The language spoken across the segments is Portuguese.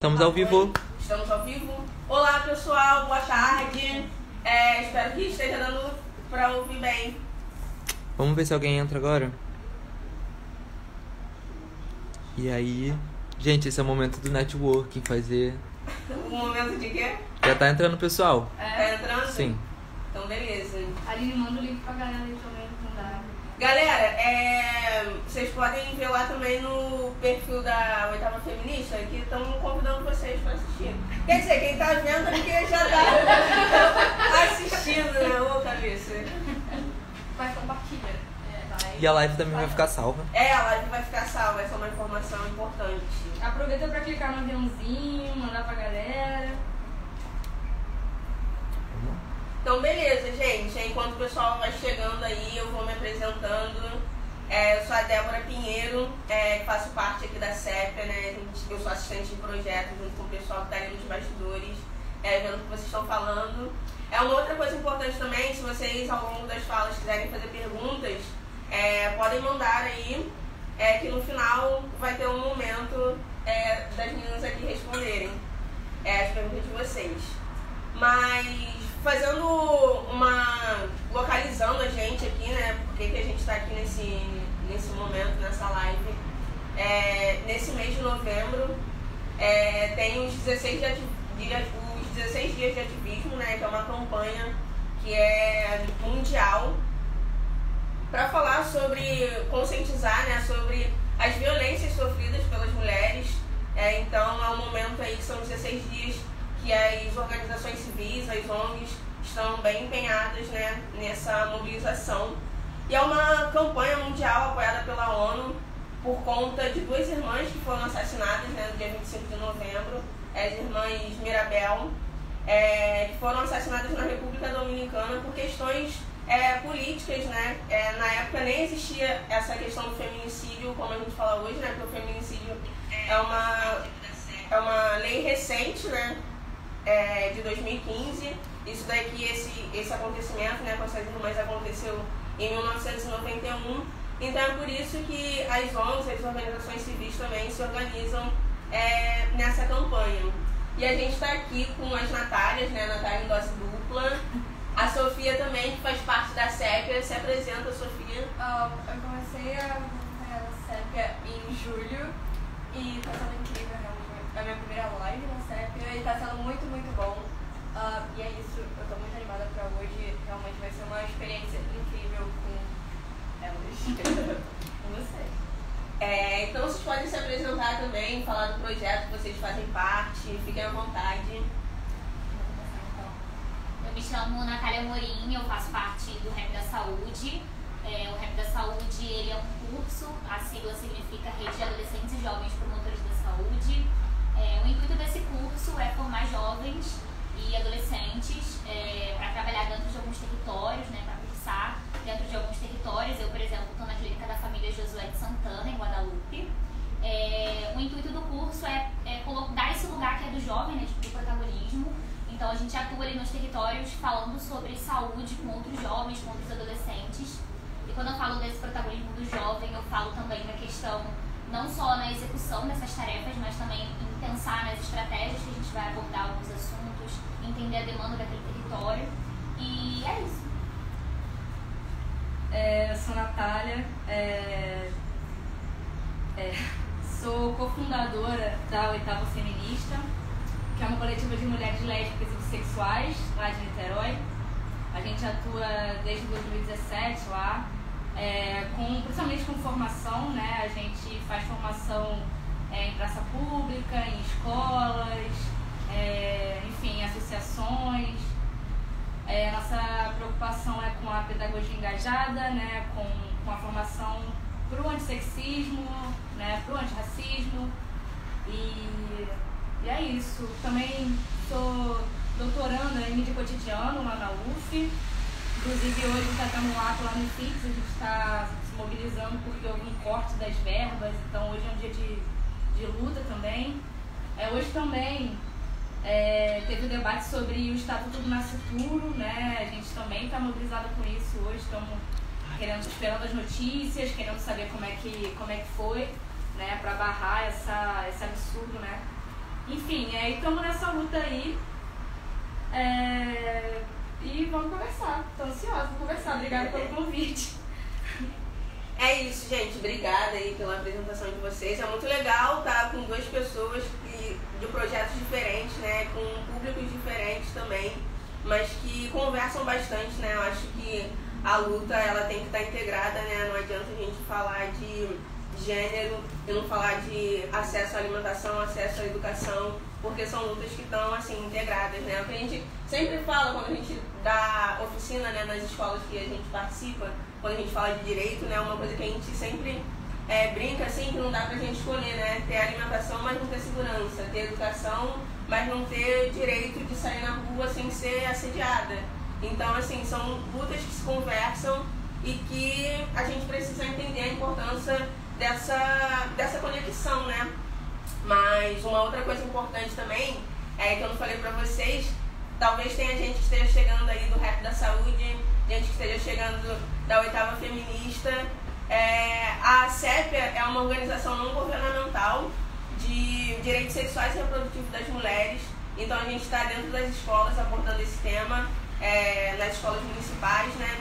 Estamos ao vivo. Estamos ao vivo. Olá, pessoal. Boa tarde. Espero que esteja dando para ouvir bem. Vamos ver se alguém entra agora. E aí... Gente, esse é o momento do networking, fazer... O momento de quê? Já tá entrando o pessoal. Tá entrando? Sim. Então, beleza. Aline, manda o link pra galera aí também, não dá. Galera, vocês podem ver lá também no perfil da Oitava Feminista, que estão convidando vocês para assistir. Quer dizer, quem tá vendo é que já tá assistindo, né? Ô, cabeça. Mas compartilha. E a live também vai ficar salva. A live vai ficar salva, essa é uma informação importante. Aproveita pra clicar no aviãozinho, mandar pra galera. Então, beleza, gente. Enquanto o pessoal vai chegando aí, eu vou me apresentando. Eu sou a Débora Pinheiro, faço parte aqui da CEPA, né? Eu sou assistente de projeto junto com o pessoal que está ali nos bastidores, vendo o que vocês estão falando. Uma outra coisa importante também, se vocês ao longo das falas quiserem fazer perguntas, podem mandar aí, que no final vai ter um momento das meninas aqui responderem as perguntas de vocês. Mas localizando a gente aqui, né? Porque que a gente está aqui nesse momento, nessa live. Nesse mês de novembro, tem os 16 dias de ativismo, né? Que é uma campanha que é mundial para falar sobre, conscientizar, né? Sobre as violências sofridas pelas mulheres. Então é um momento aí que são 16 dias que as organizações civis, as ONGs, estão bem empenhadas, né, nessa mobilização. E é uma campanha mundial apoiada pela ONU por conta de duas irmãs que foram assassinadas, né, no dia 25 de novembro, as irmãs Mirabel, que foram assassinadas na República Dominicana por questões políticas, né. Na época nem existia essa questão do feminicídio, como a gente fala hoje, né, porque o feminicídio é uma lei recente, né, de 2015. Isso daqui, esse acontecimento, né, com essas irmãs aconteceu em 1991. Então é por isso que as ONGs, as organizações civis também se organizam nessa campanha. E a gente está aqui com as Natálias, né, Natália em dose dupla. A Sofia também, que faz parte da CEPA. Se apresenta, Sofia. Eu comecei a acompanhar a CEPA em julho e está sendo incrível, realmente. É a minha primeira live na CEPA e está sendo muito, muito bom. E é isso, eu estou muito animada para hoje. Realmente vai ser uma experiência incrível com elas. Com vocês. Então vocês podem se apresentar também, falar do projeto que vocês fazem parte, fiquem à vontade. Eu me chamo Natália Morim, eu faço parte do Rap da Saúde. O Rap da Saúde ele é um curso, a sigla significa Rede de Adolescentes e Jovens Promotores da Saúde. O intuito desse curso é formar jovens e adolescentes para trabalhar dentro de alguns territórios, né, para cursar dentro de alguns territórios. Eu, por exemplo, estou na Clínica da Família Josué de Santana, em Guadalupe. O intuito do curso é dar esse lugar que é do jovem, né, do protagonismo. Então a gente atua ali nos territórios falando sobre saúde com outros jovens, com outros adolescentes. E quando eu falo desse protagonismo do jovem, eu falo também da questão não só na execução dessas tarefas, mas também em pensar nas estratégias que a gente vai abordar alguns assuntos, entender a demanda daquele território. E é isso. Eu sou Natália, sou cofundadora da Oitava Feminista, que é uma coletiva de mulheres lésbicas e bissexuais lá de Niterói. A gente atua desde 2017 lá, principalmente com formação, né? A gente faz formação em praça pública, em escolas, enfim, em associações. Nossa preocupação é com a pedagogia engajada, né? Com a formação para o antissexismo, né? Para o antirracismo. E é isso. Também sou doutoranda em mídia cotidiano lá na UF. Inclusive hoje está tendo um ato lá no IFIX, a gente está se mobilizando porque houve um corte das verbas, então hoje é um dia de luta também. Hoje também teve um debate sobre o Estatuto do Nascituro, né? A gente também está mobilizado com isso hoje, estamos esperando as notícias, querendo saber como é que foi, né? Para barrar esse absurdo, né? Enfim, aí estamos nessa luta aí. E vamos conversar. Tô ansiosa pra conversar. Obrigada pelo convite. É isso, gente. Obrigada aí pela apresentação de vocês. É muito legal estar com duas pessoas de projetos diferentes, né? Com públicos diferentes também, mas que conversam bastante, né? Eu acho que a luta, ela tem que estar integrada, né? Não adianta a gente falar de gênero e não falar de acesso à alimentação, acesso à educação, porque são lutas que estão, assim, integradas, né? O que a gente sempre fala quando a gente dá oficina, né, nas escolas que a gente participa, quando a gente fala de direito, né, uma coisa que a gente sempre brinca, assim, que não dá pra gente escolher, né? Ter alimentação, mas não ter segurança, ter educação, mas não ter direito de sair na rua sem ser assediada. Então, assim, são lutas que se conversam e que a gente precisa entender a importância dessa conexão, né? Mas uma outra coisa importante também, que eu não falei pra vocês, talvez tenha gente que esteja chegando aí do Rap da Saúde, gente que esteja chegando da 8ª Feminista. A CEPEA é uma organização não governamental de direitos sexuais e reprodutivos das mulheres. Então a gente está dentro das escolas abordando esse tema, nas escolas municipais, né?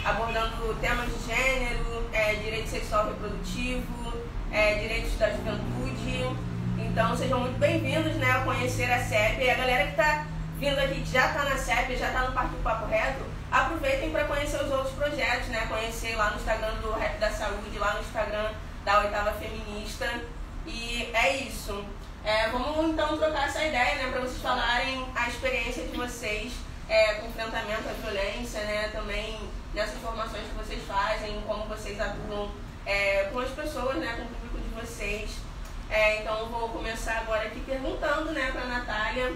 Abordando temas de gênero, direito sexual e reprodutivo, direitos da juventude. Então sejam muito bem-vindos, né, a conhecer a CEPEA. E a galera que está vindo aqui, que já está na CEPEA, já está no Parque do Papo Reto, aproveitem para conhecer os outros projetos, né? Conhecer lá no Instagram do Rap da Saúde, lá no Instagram da 8ª Feminista. E é isso. Vamos então trocar essa ideia, né? Para vocês falarem a experiência de vocês com enfrentamento à violência, né? Também nessas formações que vocês fazem, como vocês atuam com as pessoas, né? Com o público de vocês. Então eu vou começar agora aqui perguntando, né, para a Natália,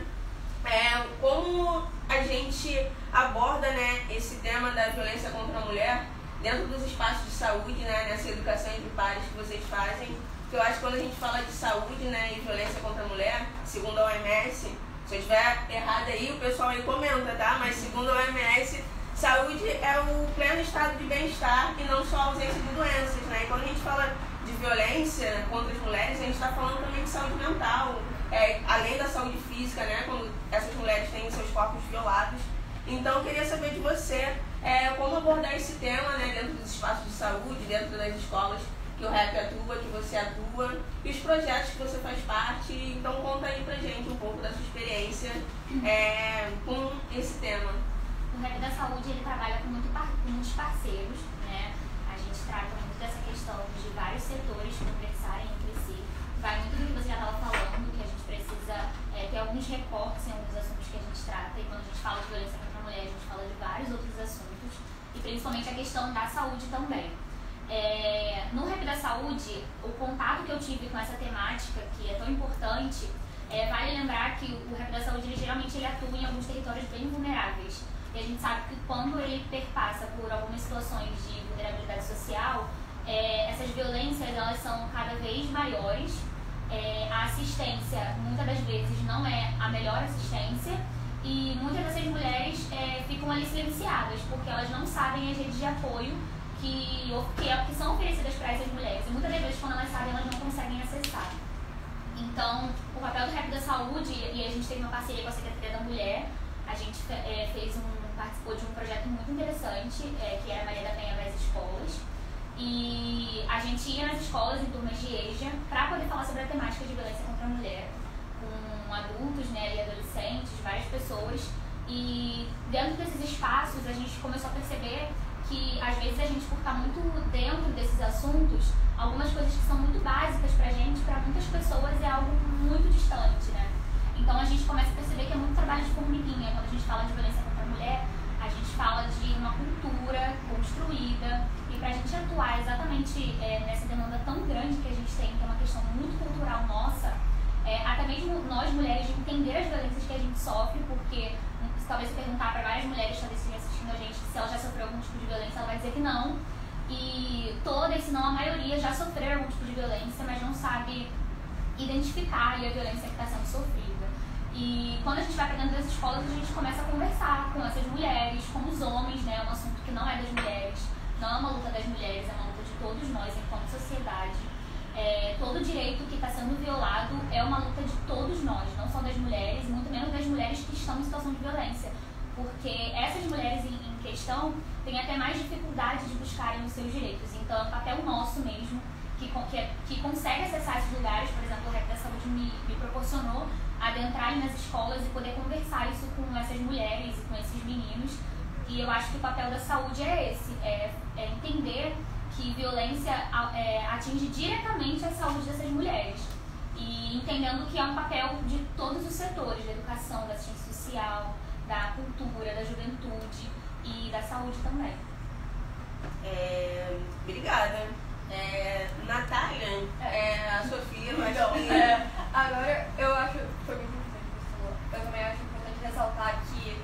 como a gente aborda, né, esse tema da violência contra a mulher dentro dos espaços de saúde, né, nessa educação entre pares que vocês fazem. Porque eu acho que quando a gente fala de saúde, né, e violência contra a mulher, segundo a OMS, se eu estiver errado aí, o pessoal aí comenta, tá? Mas segundo a OMS, saúde é o pleno estado de bem-estar e não só a ausência de doenças, né? E quando a gente fala de violência contra as mulheres, a gente está falando também de saúde mental, além da saúde física, né? Quando essas mulheres têm seus corpos violados. Então, eu queria saber de você como abordar esse tema, né, dentro dos espaços de saúde, dentro das escolas que o RAP atua, que você atua, e os projetos que você faz parte. Então, conta aí pra gente um pouco da sua experiência com esse tema. O RAP da Saúde, ele trabalha com muitos parceiros, né? A gente trata muito dessa questão de vários setores conversarem entre si. Vai muito do que você já estava falando, que a gente precisa ter alguns recortes em alguns assuntos que a gente trata. E quando a gente fala de violência contra a mulher, a gente fala de vários outros assuntos. E principalmente a questão da saúde também. No RAP da Saúde, o contato que eu tive com essa temática, que é tão importante, vale lembrar que o RAP da Saúde, ele atua em alguns territórios bem vulneráveis. E a gente sabe que quando ele perpassa por algumas situações de vulnerabilidade social, essas violências, elas são cada vez maiores. A assistência, muitas das vezes, não é a melhor assistência. E muitas dessas mulheres ficam ali silenciadas, porque elas não sabem as redes de apoio que são oferecidas para essas mulheres. E muitas das vezes, quando elas sabem, elas não conseguem acessar. Então, o papel do RAP da Saúde, e a gente teve uma parceria com a Secretaria da Mulher, a gente participou de um projeto muito interessante, que era a Maria da Penha das Escolas. E a gente ia nas escolas, em turmas de EJA, para poder falar sobre a temática de violência contra a mulher, com adultos, né, e adolescentes, várias pessoas. E dentro desses espaços, a gente começou a perceber que, às vezes, a gente, por estar muito dentro desses assuntos, algumas coisas que são muito básicas pra gente, para muitas pessoas é algo muito distante, né? Então a gente começa a perceber que é muito trabalho de formiguinha. Quando a gente fala de violência contra a mulher, a gente fala de uma cultura construída, e pra gente atuar exatamente nessa demanda tão grande que a gente tem, que é uma questão muito cultural nossa, até mesmo nós mulheres, de entender as violências que a gente sofre, porque se talvez você perguntar para várias mulheres, talvez estejam assistindo a gente, se ela já sofreu algum tipo de violência, ela vai dizer que não. E todas, se não a maioria, já sofreram algum tipo de violência, mas não sabe identificar a violência que está sendo sofrida. E quando a gente vai para dentro das escolas, a gente começa a conversar com essas mulheres, com os homens, né? É um assunto que não é das mulheres, não é uma luta das mulheres, é uma luta de todos nós enquanto sociedade. todo direito que está sendo violado é uma luta de todos nós, não só das mulheres, e muito menos das mulheres que estão em situação de violência. Porque essas mulheres em questão têm até mais dificuldade de buscarem os seus direitos. Então é um papel nosso mesmo, que consegue acessar esses lugares. Por exemplo, o Rap da Saúde me proporcionou adentrar nas escolas e poder conversar isso com essas mulheres e com esses meninos. E eu acho que o papel da saúde é esse, é entender que violência atinge diretamente a saúde dessas mulheres. E entendendo que é um papel de todos os setores, da educação, da assistência social, da cultura, da juventude e da saúde também. Obrigada. Natália, a Sofia, eu acho que... Agora, eu acho que foi muito importante que você falou. Eu também acho importante ressaltar que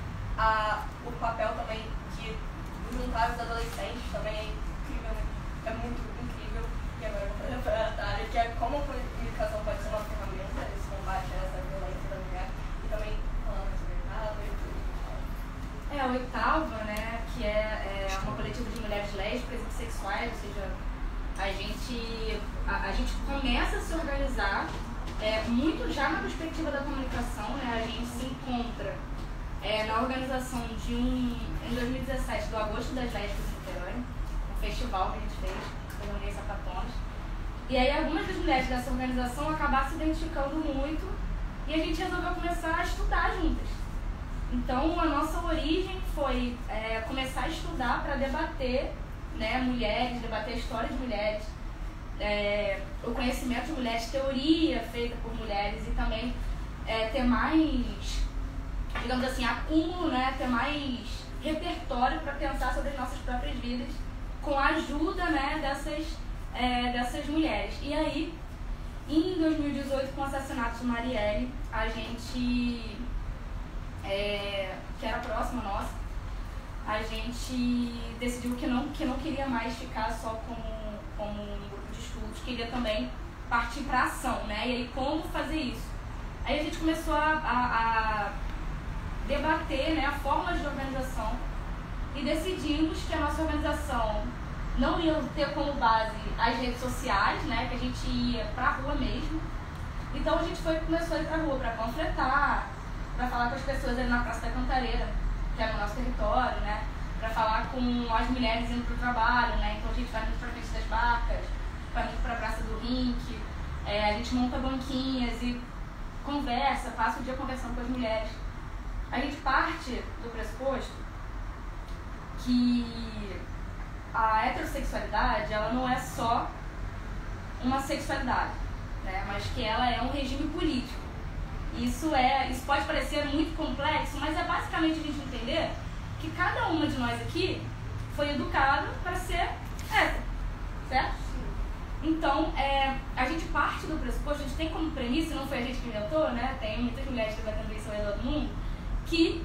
o papel também de juntar os adolescentes também é incrível, é muito incrível. E agora eu vou fazer para a Natália, que é como a comunicação pode ser uma ferramenta nesse combate a essa violência da mulher. E também falando sobre a Oitava, né, que é uma coletiva de mulheres lésbicas e bissexuais, ou seja, a gente começa a se organizar muito já na perspectiva da comunicação, né, a gente se encontra na organização em 2017, do Agosto das Lésbicas em Niterói, um festival que a gente fez, eu reuni sapatonas, e aí algumas das mulheres dessa organização acabaram se identificando muito e a gente resolveu começar a estudar juntas. Então, a nossa origem foi começar a estudar para debater, né, mulheres, debater a história de mulheres, o conhecimento de mulheres, teoria feita por mulheres e também ter mais, digamos assim, acúmulo, né, ter mais repertório para pensar sobre as nossas próprias vidas com a ajuda, né, dessas mulheres. E aí, em 2018, com o assassinato de Marielle, a gente... que era próxima nossa, a gente decidiu que não queria mais ficar só como um grupo de estudos, queria também partir para a ação, né? E aí, como fazer isso? Aí a gente começou a debater, né, a forma de organização e decidimos que a nossa organização não ia ter como base as redes sociais, né, que a gente ia para a rua mesmo. Então a gente começou a ir para a rua para panfletar, para falar com as pessoas ali na Praça da Cantareira, que é no nosso território, né? Para falar com as mulheres indo para o trabalho, né? Então a gente vai muito para frente das barcas, vai muito para a Praça do Rink, a gente monta banquinhas e conversa, passa o dia conversando com as mulheres. A gente parte do pressuposto que a heterossexualidade, ela não é só uma sexualidade, né? Mas que ela é um regime político. Isso pode parecer muito complexo, mas é basicamente a gente entender que cada uma de nós aqui foi educada para ser hétero, certo? Então, a gente parte do pressuposto, a gente tem como premissa, não foi a gente que inventou, né? Tem muitas mulheres debatendo isso ao redor do mundo, que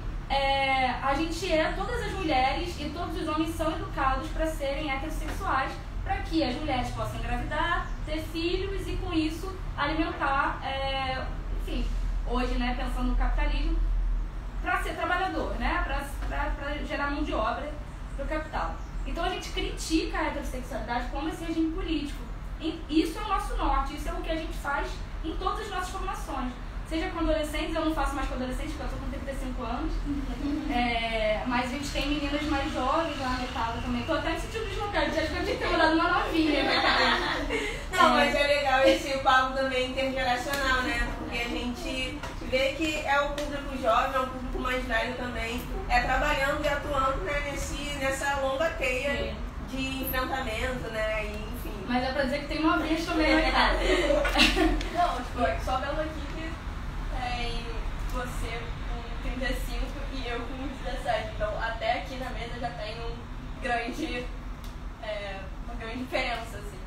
todas as mulheres e todos os homens são educados para serem heterossexuais, para que as mulheres possam engravidar, ter filhos e com isso alimentar, enfim, hoje, né, pensando no capitalismo, para ser trabalhador, né, para gerar mão de obra para o capital. Então a gente critica a heterossexualidade como esse regime político. E isso é o nosso norte, isso é o que a gente faz em todas as nossas formações. Seja com adolescentes, eu não faço mais com adolescentes, porque eu estou com 35 anos. Mas a gente tem meninas mais jovens lá na Itália também. Estou até me sentindo deslocada, acho que eu tinha que ter mudado uma novinha. Não, mas é legal esse papo também intergeracional, né? Porque a gente vê que é o público jovem, é o público mais velho também, trabalhando e atuando, né, nessa longa teia de enfrentamento, né? E, enfim. Mas é pra dizer que tem novinhas também na Itália. Não, tipo, só vendo aqui que você com 35 e eu com 17. Então, até aqui na mesa já tem uma grande diferença, assim.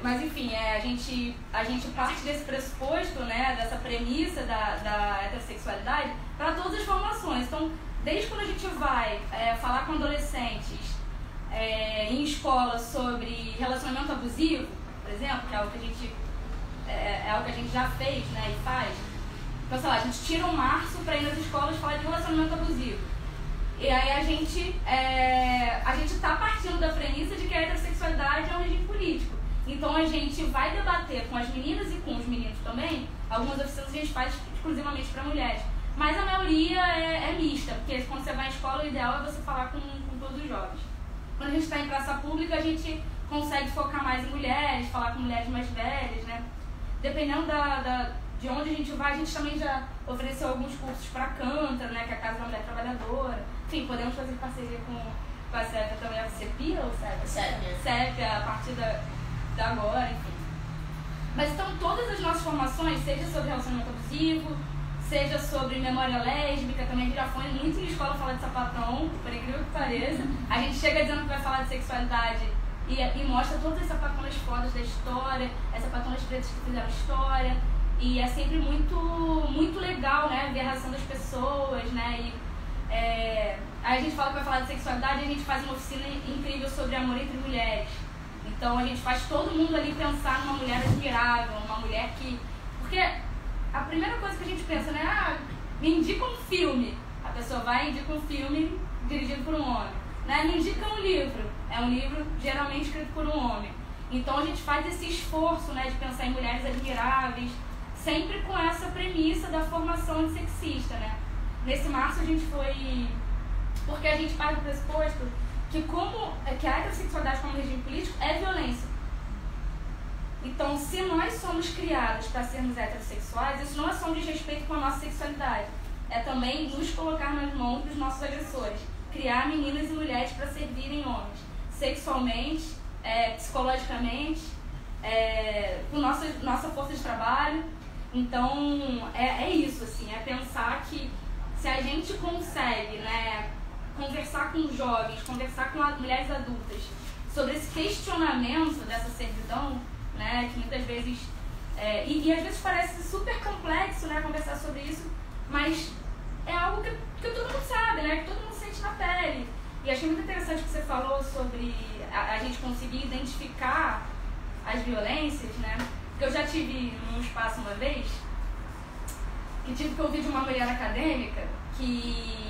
Mas, enfim, a gente parte desse pressuposto, né, dessa premissa da heterossexualidade para todas as formações. Então, desde quando a gente vai falar com adolescentes em escola sobre relacionamento abusivo, por exemplo, que é algo que a gente já fez, né, e faz. Então, sei lá, a gente tira um março para ir nas escolas falar de relacionamento abusivo. E aí a gente está partindo da premissa de que a heterossexualidade é um regime político. Então a gente vai debater com as meninas e com os meninos também. Algumas oficinas a gente faz exclusivamente para mulheres, mas a maioria é mista, porque quando você vai à escola, o ideal é você falar com todos os jovens. Quando a gente está em praça pública, a gente consegue focar mais em mulheres, falar com mulheres mais velhas, né? Dependendo de onde a gente vai, a gente também já ofereceu alguns cursos para a Cantra, né? Que é a Casa da Mulher Trabalhadora. Enfim, podemos fazer parceria com a CEPIA também, a CEPIA ou CEPIA? CEPIA, a partir da agora, enfim. Mas então todas as nossas formações, seja sobre relacionamento abusivo, seja sobre memória lésbica, também a gente já foi muito em escola falar de sapatão, por incrível que pareça. A gente chega dizendo que vai falar de sexualidade e mostra todas as sapatonas fodas da história, as sapatonas pretas que fizeram história. E é sempre muito legal, né, ver a reação das pessoas, né? Aí a gente fala que vai falar de sexualidade e a gente faz uma oficina incrível sobre amor entre mulheres. Então a gente faz todo mundo ali pensar numa mulher admirável, uma mulher que... Porque a primeira coisa que a gente pensa, né? Me indica um filme. A pessoa vai e indica um filme dirigido por um homem. Né? Me indica um livro. É um livro geralmente escrito por um homem. Então a gente faz esse esforço, né, de pensar em mulheres admiráveis, sempre com essa premissa da formação antissexista, né? Nesse março a gente foi... Porque a gente parte do pressuposto que a heterossexualidade como regime político é violência. Então, se nós somos criados para sermos heterossexuais, isso não é só um desrespeito com a nossa sexualidade. É também nos colocar nas mãos dos nossos agressores. Criar meninas e mulheres para servirem homens. Sexualmente, psicologicamente, com nossa força de trabalho. Então, é isso, assim, é pensar que se a gente consegue, né, conversar com jovens, conversar com mulheres adultas sobre esse questionamento dessa servidão, né, que muitas vezes, e às vezes parece super complexo, né, conversar sobre isso, mas é algo que todo mundo sabe, né, que todo mundo sente na pele. E achei muito interessante que você falou sobre a gente conseguir identificar as violências, né, porque eu já tive num espaço uma vez que tive que ouvir de uma mulher acadêmica que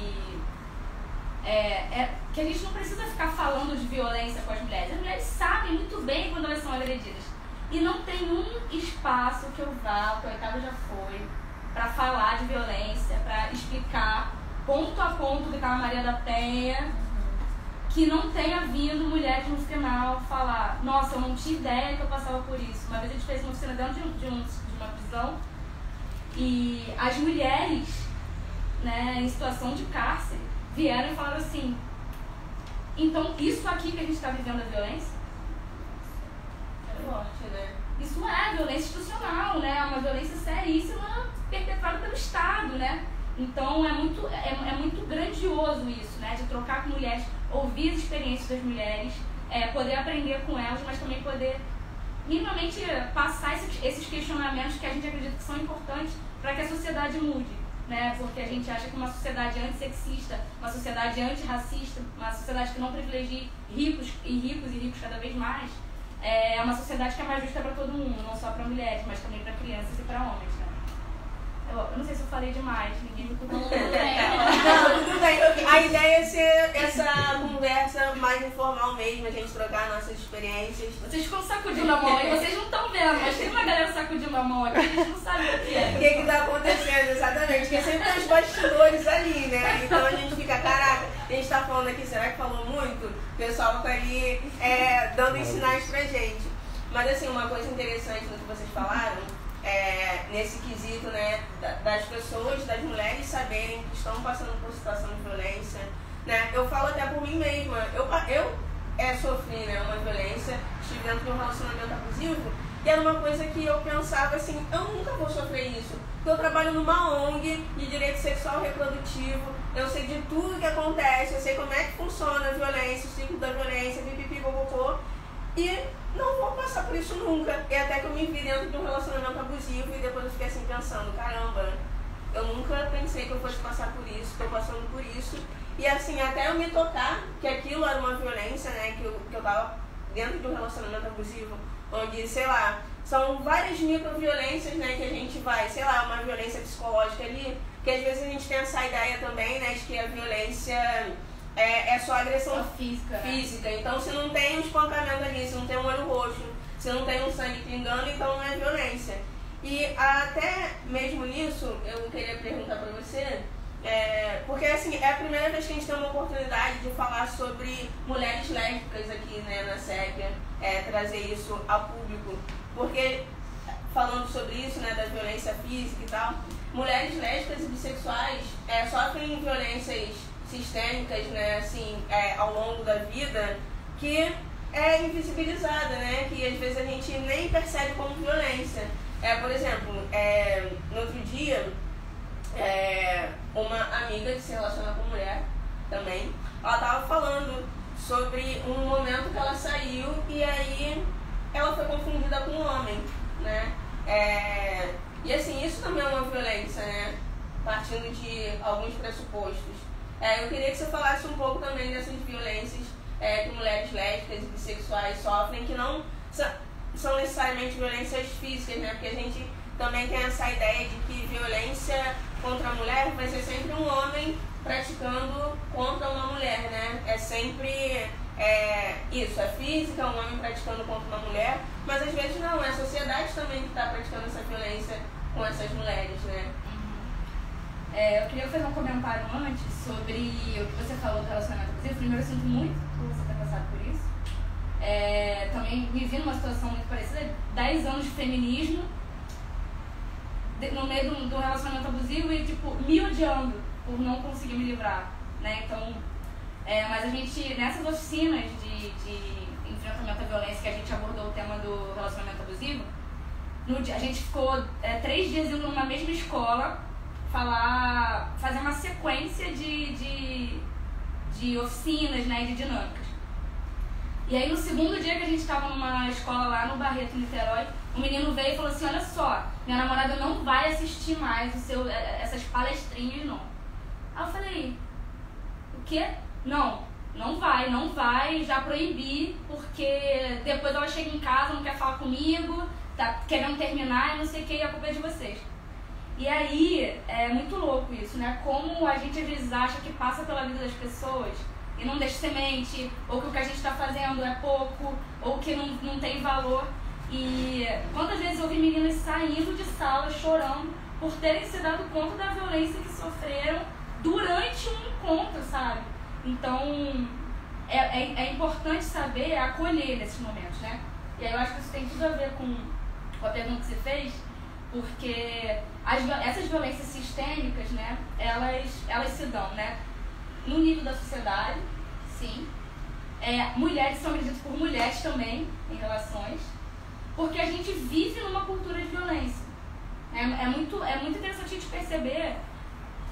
a gente não precisa ficar falando de violência com as mulheres. As mulheres sabem muito bem quando elas são agredidas. E não tem um espaço que eu vá, que o Oitavo já foi, para falar de violência, para explicar ponto a ponto que está na Maria da Penha, que não tenha vindo mulheres no final falar: nossa, eu não tinha ideia que eu passava por isso. Uma vez a gente fez uma oficina dentro de uma prisão e as mulheres, né, em situação de cárcere vieram e falaram assim: então isso aqui que a gente está vivendo é violência? É forte, né? Isso é violência institucional, né? É uma violência seríssima perpetrada pelo Estado, né? Então é muito grandioso isso, né? De trocar com mulheres, ouvir as experiências das mulheres, poder aprender com elas, mas também poder minimamente passar esses questionamentos que a gente acredita que são importantes para que a sociedade mude, né? Porque a gente acha que uma sociedade antissexista, uma sociedade antirracista, uma sociedade que não privilegie ricos cada vez mais, é uma sociedade que é mais justa para todo mundo, não só para mulheres, mas também para crianças e para homens, né? Eu não sei se eu falei demais, ninguém me contou. Não, tudo bem. A ideia é ser essa conversa mais informal mesmo, a gente trocar nossas experiências. Vocês ficam sacudindo a mão aí, vocês não estão vendo, mas tem uma galera sacudindo a mão aqui, a gente não sabe o que é. O que está acontecendo, exatamente, porque sempre tem os bastidores ali, né? Então a gente fica, caraca, a gente está falando aqui, será que falou muito? O pessoal fica ali dando sinais pra gente. Mas assim, uma coisa interessante no que vocês falaram, nesse quesito, né, das pessoas, das mulheres saberem que estão passando por situação de violência, né? Eu falo até por mim mesma, eu sofri, né, uma violência, estive dentro de um relacionamento abusivo e era uma coisa que eu pensava assim, eu nunca vou sofrer isso, porque eu trabalho numa ONG de direito sexual reprodutivo, eu sei de tudo que acontece, eu sei como é que funciona a violência, o ciclo da violência, pipipi, popopô, e não vou passar por isso nunca. E até que eu me vi dentro de um relacionamento abusivo e depois eu fiquei assim pensando, caramba, eu nunca pensei que eu fosse passar por isso, estou passando por isso. E assim, até eu me tocar que aquilo era uma violência, né, que eu tava dentro de um relacionamento abusivo, onde, sei lá, são várias microviolências, né, que a gente vai, sei lá, uma violência psicológica ali, que às vezes a gente tem essa ideia também, né, de que a violência é só agressão física. Então, se não tem um espancamento ali, se não tem um olho roxo, se Se não tem um sangue pingando, então não é violência. E até mesmo nisso, eu queria perguntar pra você, porque assim, é a primeira vez que a gente tem uma oportunidade de falar sobre mulheres lésbicas aqui, né, na SECA, trazer isso ao público. Porque, falando sobre isso, né, da violência física e tal, mulheres lésbicas e bissexuais sofrem violências sistêmicas, né, assim, ao longo da vida, que é invisibilizada, né, que às vezes a gente nem percebe como violência. Por exemplo, no outro dia, uma amiga que se relaciona com mulher também, ela estava falando sobre um momento que ela saiu e aí ela foi confundida com um homem, né? E assim, isso também é uma violência, né? Partindo de alguns pressupostos. Eu queria que você falasse um pouco também dessas violências que mulheres lésbicas e bissexuais sofrem, que não são necessariamente violências físicas, né? Porque a gente também tem essa ideia de que violência contra a mulher vai ser sempre um homem praticando contra uma mulher, né? É sempre isso, é física, um homem praticando contra uma mulher, mas às vezes não, é a sociedade também que está praticando essa violência com essas mulheres, né? Eu queria fazer um comentário antes sobre o que você falou do relacionamento abusivo. Primeiro, eu sinto muito por você ter passado por isso. Também me vi numa situação muito parecida, 10 anos de feminismo, no meio do relacionamento abusivo e, tipo, me odiando por não conseguir me livrar, né? Então, mas a gente, nessas oficinas de enfrentamento à violência que a gente abordou o tema do relacionamento abusivo, a gente ficou 3 dias indo numa mesma escola fazer uma sequência de oficinas, né, de dinâmicas. E aí, no segundo dia que a gente estava numa escola lá no Barreto, em Niterói, o menino veio e falou assim: olha só, minha namorada não vai assistir mais essas palestrinhas, não. Aí eu falei: o quê? Não vai, já proibi, porque depois ela chega em casa, não quer falar comigo, tá querendo terminar e não sei o que, e a culpa é de vocês. E aí, é muito louco isso, né? Como a gente às vezes acha que passa pela vida das pessoas e não deixa semente, ou que o que a gente está fazendo é pouco, ou que não tem valor. E quantas vezes eu vi meninas saindo de sala chorando por terem se dado conta da violência que sofreram durante um encontro, sabe? Então, é importante saber acolher nesses momentos, né? E aí eu acho que isso tem tudo a ver com a pergunta que você fez, porque essas violências sistêmicas, né, elas se dão, né, no nível da sociedade, sim. Mulheres são agredidas por mulheres também em relações, porque a gente vive numa cultura de violência. É muito interessante a gente perceber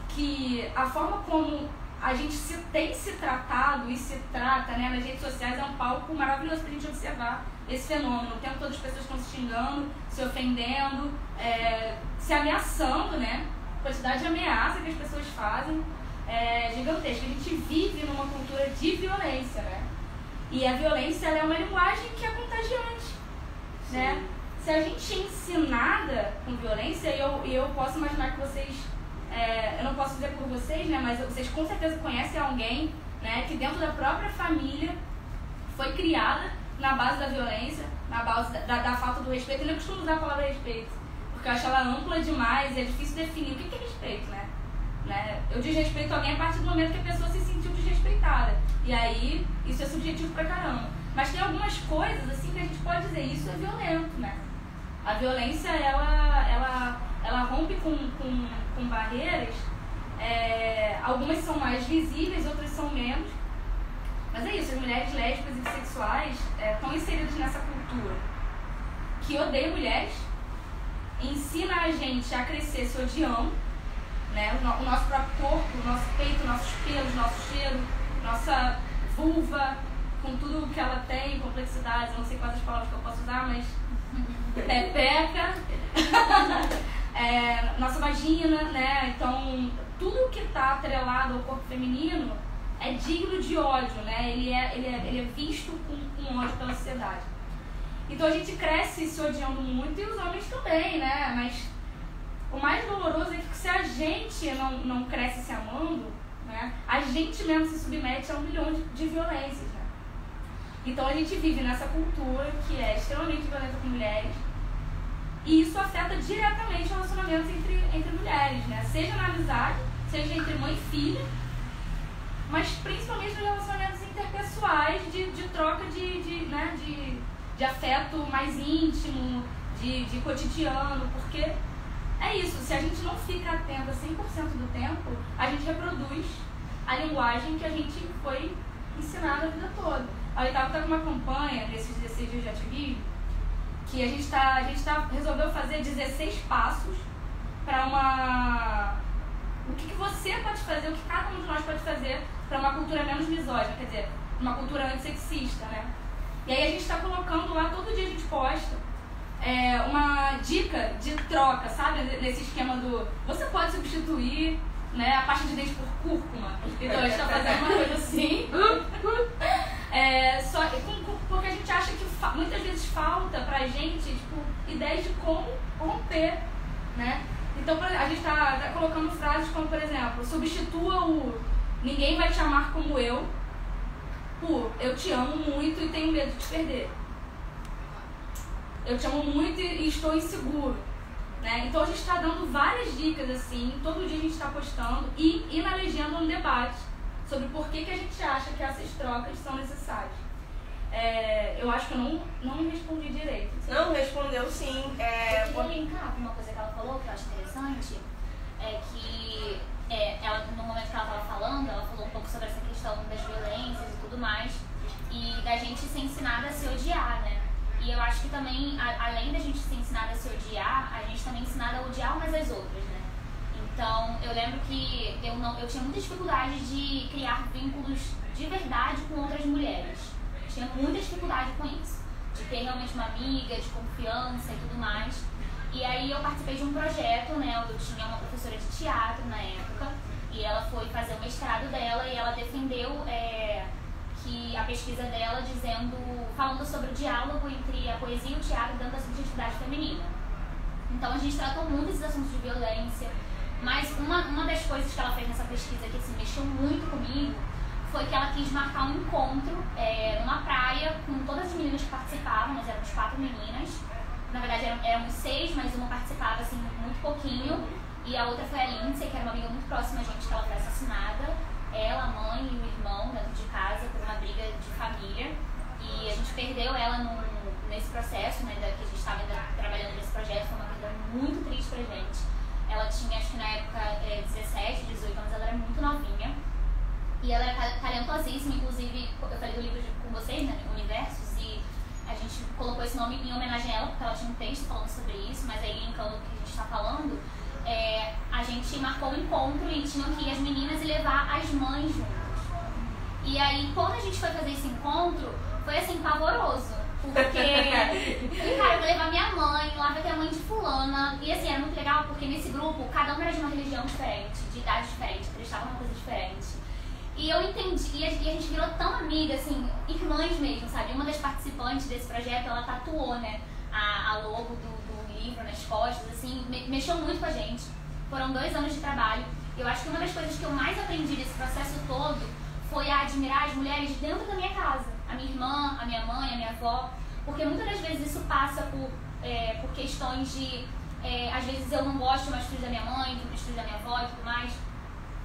que a forma como a gente tem se tratado e se trata, né, nas redes sociais é um palco maravilhoso pra gente observar esse fenômeno. O tempo todo as pessoas estão se xingando, se ofendendo, se ameaçando, né? A quantidade de ameaça que as pessoas fazem é gigantesca. A gente vive numa cultura de violência, né? E a violência, ela é uma linguagem que é contagiante, né? Se a gente é ensinada com violência, e eu posso imaginar que vocês, eu não posso dizer por vocês, né? Mas vocês com certeza conhecem alguém, né, que dentro da própria família foi criada na base da violência, na base da falta do respeito. Eu não costumo usar a palavra respeito, porque eu acho ela ampla demais e é difícil definir o que é respeito, né? Eu desrespeito alguém a partir do momento que a pessoa se sentiu desrespeitada. E aí, isso é subjetivo pra caramba. Mas tem algumas coisas, assim, que a gente pode dizer, isso é violento, né? A violência, ela rompe com barreiras, algumas são mais visíveis, outras são menos. Mas é isso, as mulheres lésbicas e bissexuais estão inseridas nessa cultura que odeia mulheres, ensina a gente a crescer se odiando, né? O nosso próprio corpo, o nosso peito, nossos pelos, nosso cheiro, nossa vulva, com tudo que ela tem, complexidades, eu não sei quais as palavras que eu posso usar, mas pepeca, nossa vagina, né? Então, tudo que está atrelado ao corpo feminino é digno de ódio, né? Ele é visto com ódio pela sociedade. Então a gente cresce se odiando muito, e os homens também, né? Mas o mais doloroso é que se a gente não cresce se amando, né, a gente mesmo se submete a 1 milhão de violências, né? Então a gente vive nessa cultura que é extremamente violenta com mulheres e isso afeta diretamente relacionamentos entre mulheres, né? Seja na amizade, seja entre mãe e filha, mas principalmente nos relacionamentos interpessoais de troca de afeto mais íntimo, de cotidiano, porque é isso, se a gente não fica atenta 100% do tempo, a gente reproduz a linguagem que a gente foi ensinado a vida toda. A Oitava está com uma campanha desses 16 dias de ativismo que a gente resolveu fazer 16 passos para uma... O que você pode fazer, o que cada um de nós pode fazer para uma cultura menos misógina, quer dizer, uma cultura antissexista, né? E aí a gente está colocando lá, todo dia a gente posta uma dica de troca, sabe? Nesse esquema do... Você pode substituir, né, a pasta de dente por cúrcuma. Então a gente está fazendo uma coisa assim. Porque a gente acha que muitas vezes falta pra gente, tipo, ideias de como romper, né? Então a gente tá colocando frases como, por exemplo, substitua o ninguém vai te amar como eu por eu te amo muito e tenho medo de te perder. Eu te amo muito e estou inseguro, né? Então a gente está dando várias dicas assim, todo dia a gente está postando e na legenda um debate sobre por que a gente acha que essas trocas são necessárias. Eu acho que eu não respondi direito. Não, respondeu sim. Eu queria linkar com uma coisa que ela falou, que eu acho interessante, que ela, no momento que ela estava falando, ela falou um pouco sobre essa questão das violências e tudo mais, e da gente ser ensinada a se odiar, né? E eu acho que também, além da gente ser ensinada a se odiar, a gente também é ensinada a odiar umas às outras, né? Então, eu lembro que eu tinha muita dificuldade de criar vínculos de verdade com outras mulheres. Tinha muita dificuldade com isso, de ter realmente uma amiga, de confiança e tudo mais. E aí eu participei de um projeto, né, onde eu tinha uma professora de teatro na época, e ela foi fazer o mestrado dela e ela defendeu que a pesquisa dela falando sobre o diálogo entre a poesia e o teatro dentro da subjetividade feminina. Então a gente tratou muito esses assuntos de violência, mas uma das coisas que ela fez nessa pesquisa que assim, mexeu muito comigo foi que ela quis marcar um encontro numa praia com todas as meninas que participavam. Nós éramos 4 meninas, na verdade éramos 6, mas uma participava assim, muito pouquinho, e a outra foi a Lindsay, que era uma amiga muito próxima a gente, que ela foi assassinada, ela, a mãe e o irmão dentro de casa por uma briga de família, e a gente perdeu ela nesse processo, né, que a gente estava trabalhando nesse projeto. Foi uma coisa muito triste pra gente. Ela tinha, acho que na época, 17, 18 anos, ela era muito novinha. E ela era talentosíssima, inclusive, eu falei do livro com vocês, né, Universos, e a gente colocou esse nome em homenagem a ela, porque ela tinha um texto falando sobre isso, mas aí linkando o que a gente está falando, a gente marcou um encontro e tinham que ir as meninas e levar as mães juntas. E aí, quando a gente foi fazer esse encontro, foi assim, pavoroso, porque, cara, eu vou levar minha mãe, lá vai ter a mãe de fulana, e assim, era muito legal, porque nesse grupo, cada um era de uma religião diferente, de idade diferente, acreditava uma coisa diferente. E eu entendi, e a gente virou tão amiga, assim, irmãs mesmo, sabe? Uma das participantes desse projeto, ela tatuou, né, a logo do livro nas costas, assim, mexeu muito com a gente. Foram 2 anos de trabalho. Eu acho que uma das coisas que eu mais aprendi nesse processo todo foi a admirar as mulheres dentro da minha casa. A minha irmã, a minha mãe, a minha avó, porque muitas das vezes isso passa por questões de, às vezes eu não gosto de uma atitude da minha mãe, de uma atitude da minha avó e tudo mais.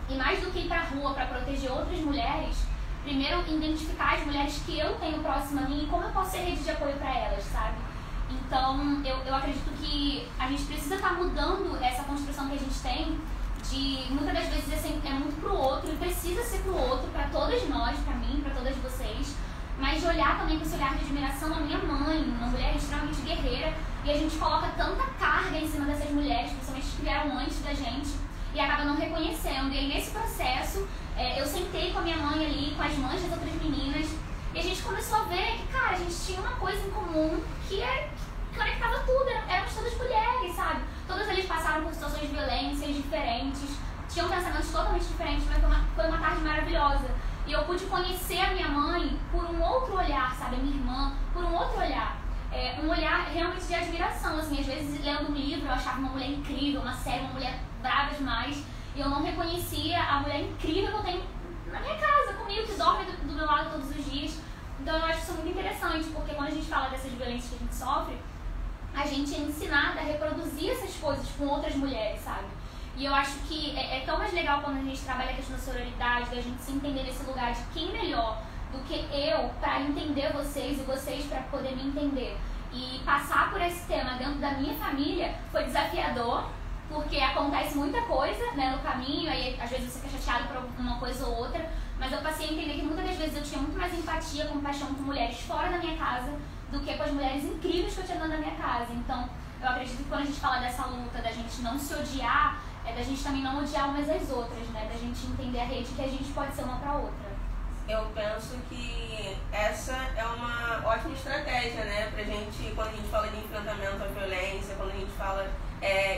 E mais do que ir pra rua para proteger outras mulheres, primeiro identificar as mulheres que eu tenho próximo a mim e como eu posso ser rede de apoio para elas, sabe? Então, eu acredito que a gente precisa estar mudando essa construção que a gente tem de, muitas das vezes, assim, é muito pro outro, e precisa ser pro outro, para todas nós, para mim, para todas vocês, mas de olhar também com esse olhar de admiração a minha mãe, uma mulher extremamente guerreira, e a gente coloca tanta carga em cima dessas mulheres, principalmente que vieram antes da gente, e acaba não reconhecendo. E aí, nesse processo, eu sentei com a minha mãe ali, com as mães das outras meninas, e a gente começou a ver que, cara, a gente tinha uma coisa em comum que conectava tudo, éramos todas mulheres, sabe? Todas eles passaram por situações de violências diferentes, tinham pensamentos totalmente diferentes, mas foi uma tarde maravilhosa. E eu pude conhecer a minha mãe por um outro olhar, sabe? A minha irmã, por um outro olhar. Um olhar realmente de admiração, assim, às vezes lendo um livro eu achava uma mulher incrível, uma série, uma mulher brava demais, e eu não reconhecia a mulher incrível que eu tenho na minha casa, comigo, que dorme do meu lado todos os dias. Então eu acho isso muito interessante, porque quando a gente fala dessas violências que a gente sofre, a gente é ensinada a reproduzir essas coisas com outras mulheres, sabe? E eu acho que é tão mais legal quando a gente trabalha a questão da sororidade, da gente se entender nesse lugar de quem melhor do que eu para entender vocês e vocês para poder me entender. E passar por esse tema dentro da minha família foi desafiador, porque acontece muita coisa, né, no caminho, aí às vezes você fica chateado por uma coisa ou outra, mas eu passei a entender que muitas das vezes eu tinha muito mais empatia, compaixão com mulheres fora da minha casa do que com as mulheres incríveis que eu tinha dentro da minha casa. Então, eu acredito que quando a gente fala dessa luta, da gente não se odiar, é da gente também não odiar umas às outras, né, da gente entender a rede que a gente pode ser uma pra outra. Eu penso que essa é uma ótima estratégia, né, pra gente, quando a gente fala de enfrentamento à violência, quando a gente fala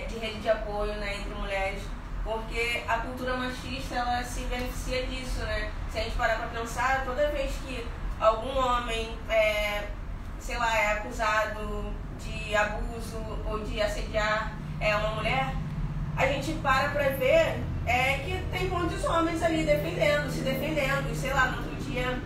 de rede de apoio, né, entre mulheres, porque a cultura machista, ela se beneficia disso, né? Se a gente parar pra pensar, toda vez que algum homem é acusado de abuso ou de assediar uma mulher, a gente para pra ver que tem muitos homens ali se defendendo. E sei lá, no outro dia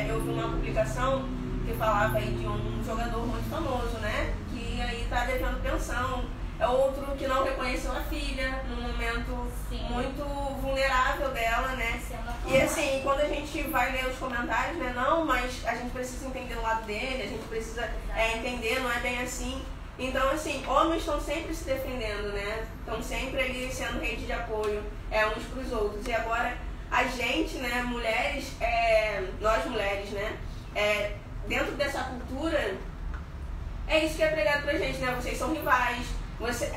eu vi uma publicação que falava aí de um jogador muito famoso, né? Que aí tá devendo pensão. É outro que não reconheceu a filha num momento muito vulnerável dela, né? E assim, quando a gente vai ler os comentários, né? Não, mas a gente precisa entender o lado dele, a gente precisa entender, não é bem assim. Então, assim, homens estão sempre se defendendo, né? Estão sempre ali sendo rede de apoio uns pros outros. E agora, a gente, né, mulheres, nós mulheres, né? Dentro dessa cultura, é isso que é pregado pra gente, né? Vocês são rivais.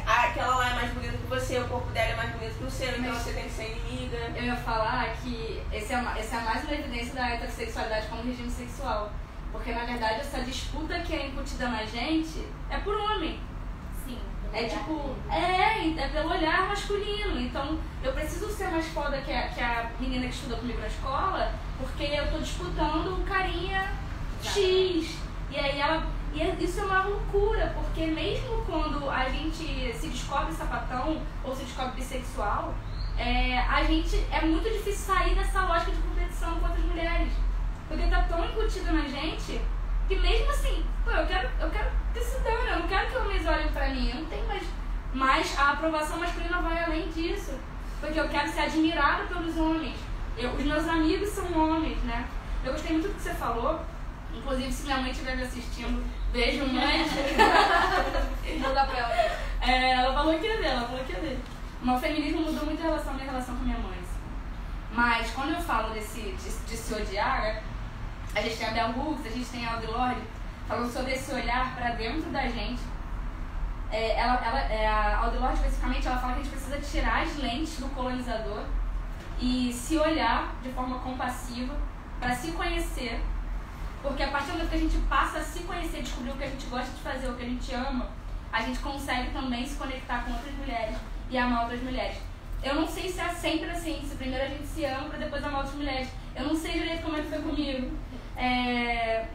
Aquela lá é mais bonita que você, o corpo dela é mais bonito que o seu, então você tem que ser inimiga. Eu ia falar que essa é mais uma evidência da heterossexualidade como regime sexual. Porque, na verdade, essa disputa que é incutida na gente é por homem. Sim. É tipo, é pelo olhar masculino. Então, eu preciso ser mais foda que a menina que estuda comigo na escola, porque eu tô disputando um carinha X. E aí isso é uma loucura, porque mesmo quando a gente se descobre sapatão ou se descobre bissexual, a gente é muito difícil sair dessa lógica de competição com outras mulheres. Porque tá tão incutido na gente que mesmo assim, pô, eu quero ter se dano, eu não quero que homens olhem pra mim, eu não tenho mais. Mas a aprovação masculina vai além disso. Porque eu quero ser admirada pelos homens. Os meus amigos são homens, né? Eu gostei muito do que você falou. Inclusive, se minha mãe estiver me assistindo, beijo, mãe. Manda pra ela. Ela falou que ia ver, O feminismo mudou muito a minha relação com minha mãe. Assim. Mas quando eu falo de se odiar, a gente tem a Bell Hooks, a gente tem a Audre Lorde, falando sobre esse olhar pra dentro da gente. A Audre Lorde, especificamente, ela fala que a gente precisa tirar as lentes do colonizador e se olhar de forma compassiva para se conhecer. Porque a partir do momento que a gente passa a se conhecer, descobrir o que a gente gosta de fazer, o que a gente ama, a gente consegue também se conectar com outras mulheres e amar outras mulheres. Eu não sei se é sempre assim, se primeiro a gente se ama para depois amar outras mulheres. Eu não sei direito como é que foi comigo.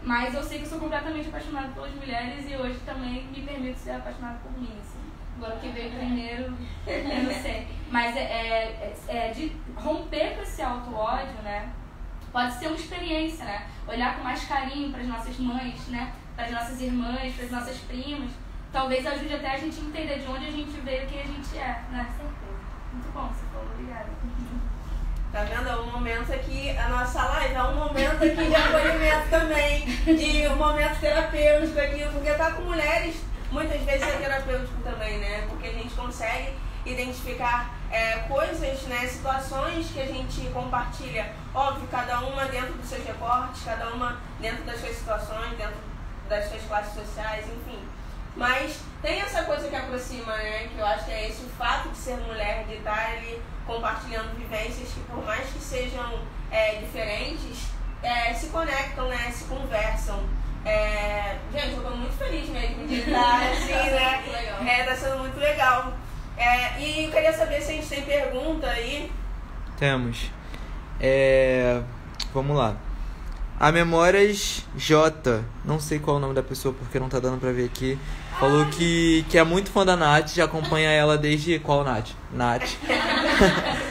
Mas eu sei que eu sou completamente apaixonada pelas mulheres e hoje também me permito ser apaixonada por mim. Assim. Agora o que veio primeiro, eu não sei. Mas de romper com esse auto-ódio, né? Pode ser uma experiência, né? Olhar com mais carinho para as nossas mães, né? Para as nossas irmãs, para as nossas primas. Talvez ajude até a gente entender de onde a gente veio e quem a gente é, né? Certeza. Muito bom, você falou. Obrigada. Tá vendo? É um momento aqui, a nossa live é um momento aqui de acolhimento também, de um momento terapêutico aqui, porque tá com mulheres, muitas vezes é terapêutico também, né? Porque a gente consegue identificar coisas, né, situações que a gente compartilha, óbvio, cada uma dentro dos seus recortes, cada uma dentro das suas situações, dentro das suas classes sociais, enfim. Mas tem essa coisa que aproxima, né, que eu acho que é esse o fato de ser mulher, de estar ali compartilhando vivências que, por mais que sejam diferentes, se conectam, né, se conversam. Gente, eu tô muito feliz mesmo de estar assim, né? Tá sendo muito legal. E eu queria saber se a gente tem pergunta aí. Temos. Vamos lá. A Memórias J, não sei qual é o nome da pessoa porque não tá dando pra ver aqui, falou que é muito fã da Nath, já acompanha ela desde... Qual Nath? Nath.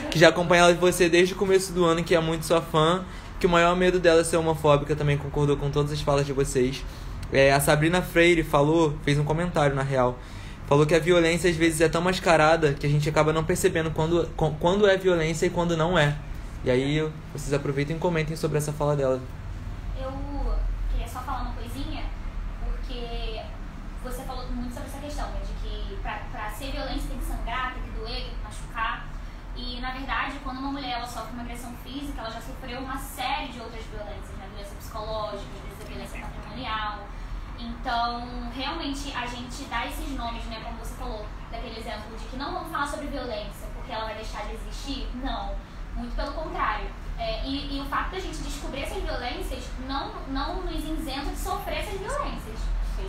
Que já acompanha ela de você desde o começo do ano, que é muito sua fã. que o maior medo dela é ser homofóbica, também concordou com todas as falas de vocês. A Sabrina Freire fez um comentário, na real. Falou que a violência às vezes é tão mascarada que a gente acaba não percebendo quando é violência e quando não é. E aí vocês aproveitem e comentem sobre essa fala dela. Eu queria só falar uma coisinha, porque você falou muito sobre essa questão, né, de que pra ser violência tem que sangrar, tem que doer, tem que machucar. E, na verdade, quando uma mulher ela sofre uma agressão física, ela já sofreu uma série de outras violências, né? Violência psicológica, às vezes a violência patrimonial. Então, realmente, a gente dá esses nomes, né, como você falou, daquele exemplo de que não vamos falar sobre violência porque ela vai deixar de existir. Não, muito pelo contrário. E o fato da gente descobrir essas violências não nos isenta de sofrer essas violências.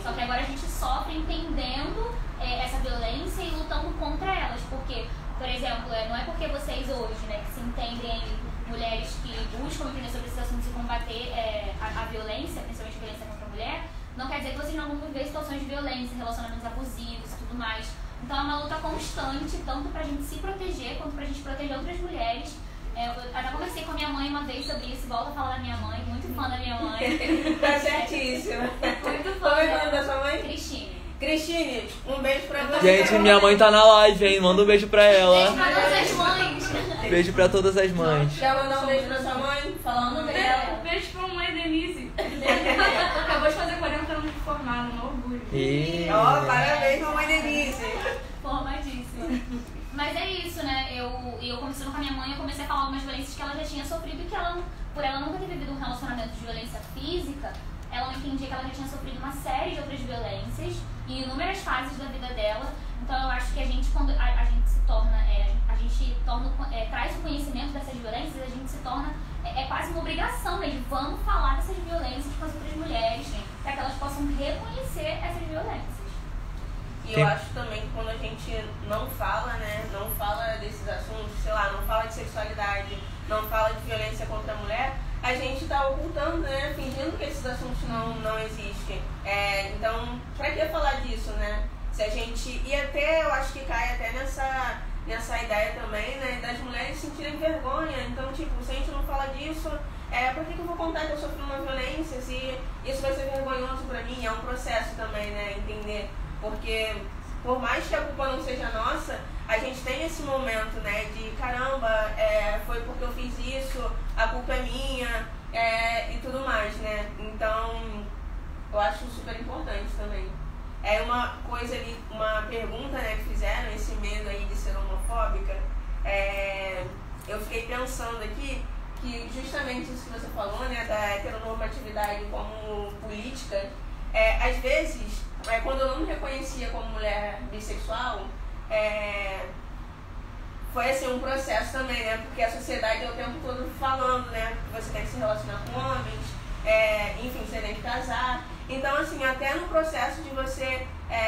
Só que agora a gente sofre entendendo essa violência e lutando contra elas. Porque, por exemplo, não é porque vocês hoje, né, que se entendem mulheres que buscam entender sobre esses assuntos e combater a violência, principalmente a violência contra a mulher, não quer dizer que vocês não vão viver situações de violência, relacionamentos abusivos e tudo mais. Então é uma luta constante, tanto pra gente se proteger, quanto pra gente proteger outras mulheres. Eu até conversei com a minha mãe uma vez sobre isso, volto a falar da minha mãe, muito fã da minha mãe. Tá certíssima. Muito fã. Qual é o nome da sua mãe? Cristine. Cristine, um beijo pra você. Gente, minha mãe tá na live, hein? Manda um beijo pra ela. Beijo pra todas as mães. Beijo pra todas as mães. Quer mandar um beijo pra sua mãe? Falando dela. Beijo pra mãe Denise. Acabou de fazer 40 anos de formada, um orgulho. Ó, parabéns, mamãe Denise. Formadíssima. Mas é isso, né? Eu conversando com a minha mãe, eu comecei a falar algumas violências que ela já tinha sofrido e que ela, por ela nunca ter vivido um relacionamento de violência física, ela não entendia que ela já tinha sofrido uma série de outras violências em inúmeras fases da vida dela. Então eu acho que a gente, quando a gente se torna, traz o conhecimento dessas violências, a gente se torna, quase uma obrigação, né? De vamos falar dessas violências com as outras mulheres, para que elas possam reconhecer essas violências. E eu acho também que quando a gente não fala, né, não fala desses assuntos, sei lá, não fala de sexualidade, não fala de violência contra a mulher, a gente tá ocultando, né, fingindo que esses assuntos não existem. Então, pra que falar disso, né? Se a gente... E até, eu acho que cai até nessa ideia também, né, das mulheres sentirem vergonha. Então, tipo, se a gente não fala disso, por que eu vou contar que eu sofri uma violência se isso vai ser vergonhoso pra mim? É um processo também, né, entender. Porque, por mais que a culpa não seja nossa, a gente tem esse momento, né, de caramba, foi porque eu fiz isso, a culpa é minha, e tudo mais, né. Então, eu acho super importante também. É uma coisa ali, uma pergunta, né, que fizeram, esse medo aí de ser homofóbica, eu fiquei pensando aqui que justamente isso que você falou, né, da heteronormatividade como política, às vezes, quando eu não me reconhecia como mulher bissexual, foi assim um processo também, né, porque a sociedade é o tempo todo falando, né, que você tem que se relacionar com homens, enfim, você tem que casar. Então, assim, até no processo de você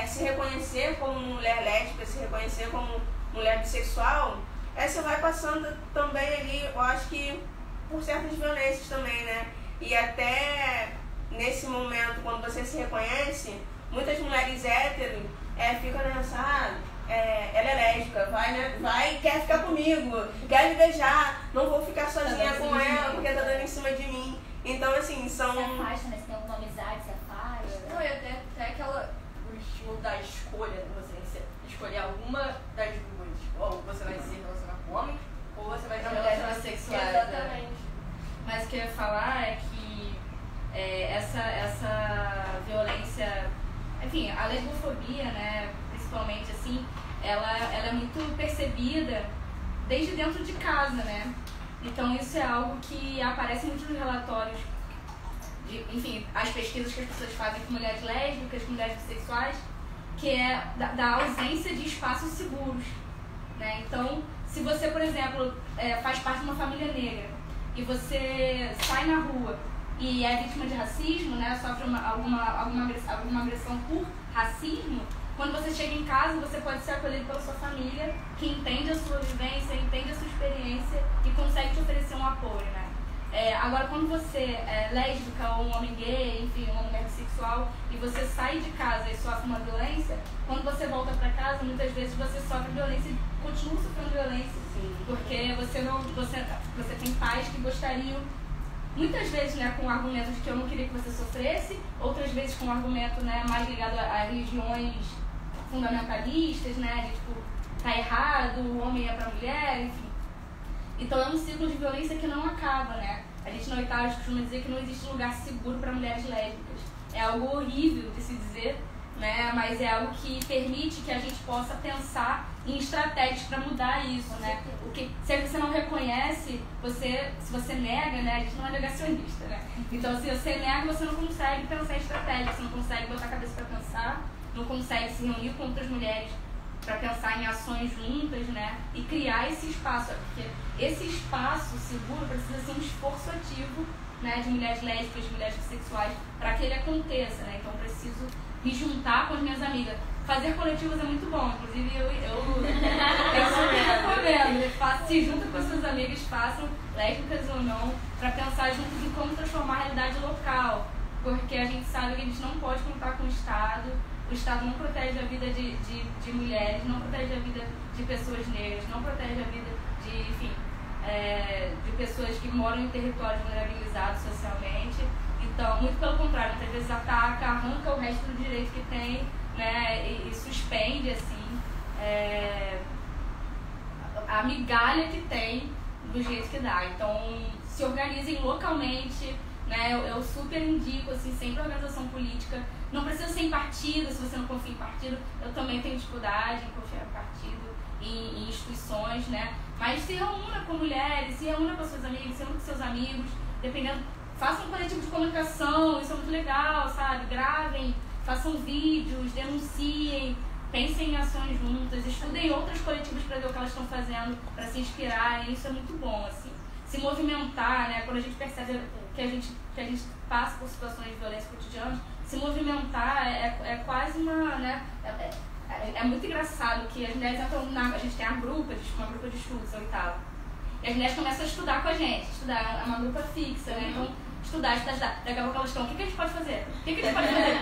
se reconhecer como mulher lésbica, se reconhecer como mulher bissexual, você vai passando também ali, eu acho que por certas violências também, né? E até nesse momento, quando você se reconhece, muitas mulheres héteros ficam nessa, ela é lésbica, quer ficar comigo, quer me beijar, não vou ficar sozinha com ela porque tá dando em cima de mim. Então, assim, são... Se afasta, né? Se tem alguma amizade, se afasta. Não, e até o estímulo da escolha, você escolher alguma das duas. Ou você vai se relacionar com homem, ou você vai se relacionar sexual. Exatamente. Mas o que eu ia falar é que essa violência, enfim, a lesbofobia, né, principalmente assim, ela é muito percebida desde dentro de casa, né? Então isso é algo que aparece muito nos relatórios, enfim, as pesquisas que as pessoas fazem com mulheres lésbicas, com mulheres bissexuais, que é da ausência de espaços seguros, né? Então, se você, por exemplo, faz parte de uma família negra e você sai na rua e é vítima de racismo, né, sofre alguma agressão por racismo, quando você chega em casa, você pode ser acolhido pela sua família, que entende a sua vivência, entende a sua experiência e consegue te oferecer um apoio, né? Agora, quando você é lésbica ou um homem gay, enfim, uma mulher bissexual, e você sai de casa e sofre uma violência, quando você volta para casa, muitas vezes você sofre violência e continua sofrendo violência. Sim. Porque você tem pais que gostariam muitas vezes, né, com argumentos que eu não queria que você sofresse, outras vezes com um argumento, né, mais ligado a religiões fundamentalistas, né, de tipo, tá errado, o homem é pra mulher, enfim. Então é um ciclo de violência que não acaba, né? A gente na Oitavas costuma dizer que não existe lugar seguro para mulheres lésbicas. É algo horrível de se dizer, né? Mas é algo que permite que a gente possa pensar em estratégias para mudar isso, né? Porque se você não reconhece, se você nega, né? A gente não é negacionista, né? Então se você nega, você não consegue pensar em estratégia, você não consegue botar a cabeça para pensar, não consegue se reunir com outras mulheres para pensar em ações juntas, né? E criar esse espaço, porque esse espaço seguro precisa ser um esforço ativo, né? De mulheres lésbicas, de mulheres bissexuais, para que ele aconteça, né? Então eu preciso me juntar com as minhas amigas. Fazer coletivos é muito bom, inclusive eu super recomendo. Se junta com as suas amigas, façam, lésbicas ou não, para pensar juntos em como transformar a realidade local, porque a gente sabe que a gente não pode contar com o Estado não protege a vida de mulheres, não protege a vida de pessoas negras, não protege a vida de pessoas que moram em territórios vulnerabilizados socialmente. Então, muito pelo contrário, muitas vezes ataca, arranca o resto do direito que tem, né, e suspende, assim, a migalha que tem do jeito que dá. Então, se organizem localmente, né, eu super indico, assim, sempre a organização política. Não precisa ser em partido, se você não confia em partido. Eu também tenho dificuldade em confiar em partido, em instituições, né? Mas se reúna com mulheres, se reúna com suas amigas, se reúna com seus amigos, dependendo. Façam um coletivo de comunicação, isso é muito legal, sabe? Gravem, façam vídeos, denunciem, pensem em ações juntas, estudem outros coletivos para ver o que elas estão fazendo, para se inspirarem, isso é muito bom, assim. Se movimentar, né? Quando a gente percebe que a gente passa por situações de violência cotidiana, se movimentar é quase uma, né? É muito engraçado que as mulheres entram a gente tem uma grupa de estudos, Oitava. E as mulheres começam a estudar com a gente. Estudar é uma grupa fixa, né? Então, estudar. Daqui a pouco elas estão, o que a gente pode fazer? O que a gente pode fazer?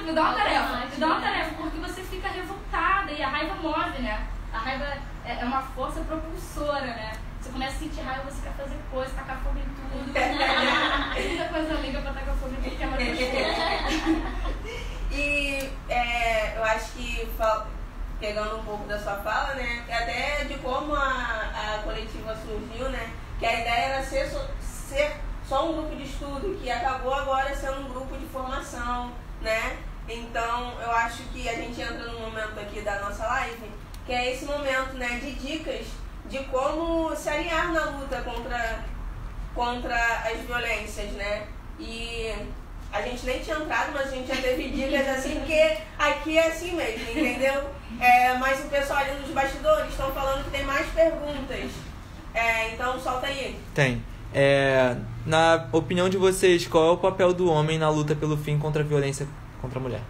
Me dá uma tarefa. Porque você fica revoltada e a raiva move, né? A raiva é uma força propulsora, né? Você começa a sentir raiva, você quer fazer coisa, tacar fogo em tudo. Muita coisa amiga pra tacar fogo em tudo, que é mais gostoso. E eu acho que, pegando um pouco da sua fala, né, até de como a coletiva surgiu, né, que a ideia era ser só um grupo de estudo, que acabou agora sendo um grupo de formação, né. Então, eu acho que a gente entra num momento aqui da nossa live, que é esse momento, né, de dicas de como se alinhar na luta contra as violências, né. E a gente nem tinha entrado, mas a gente já teve dicas assim, porque aqui é assim mesmo, entendeu? Mas o pessoal ali nos bastidores estão falando que tem mais perguntas. Então solta aí. Tem. Na opinião de vocês, qual é o papel do homem na luta pelo fim contra a violência contra a mulher?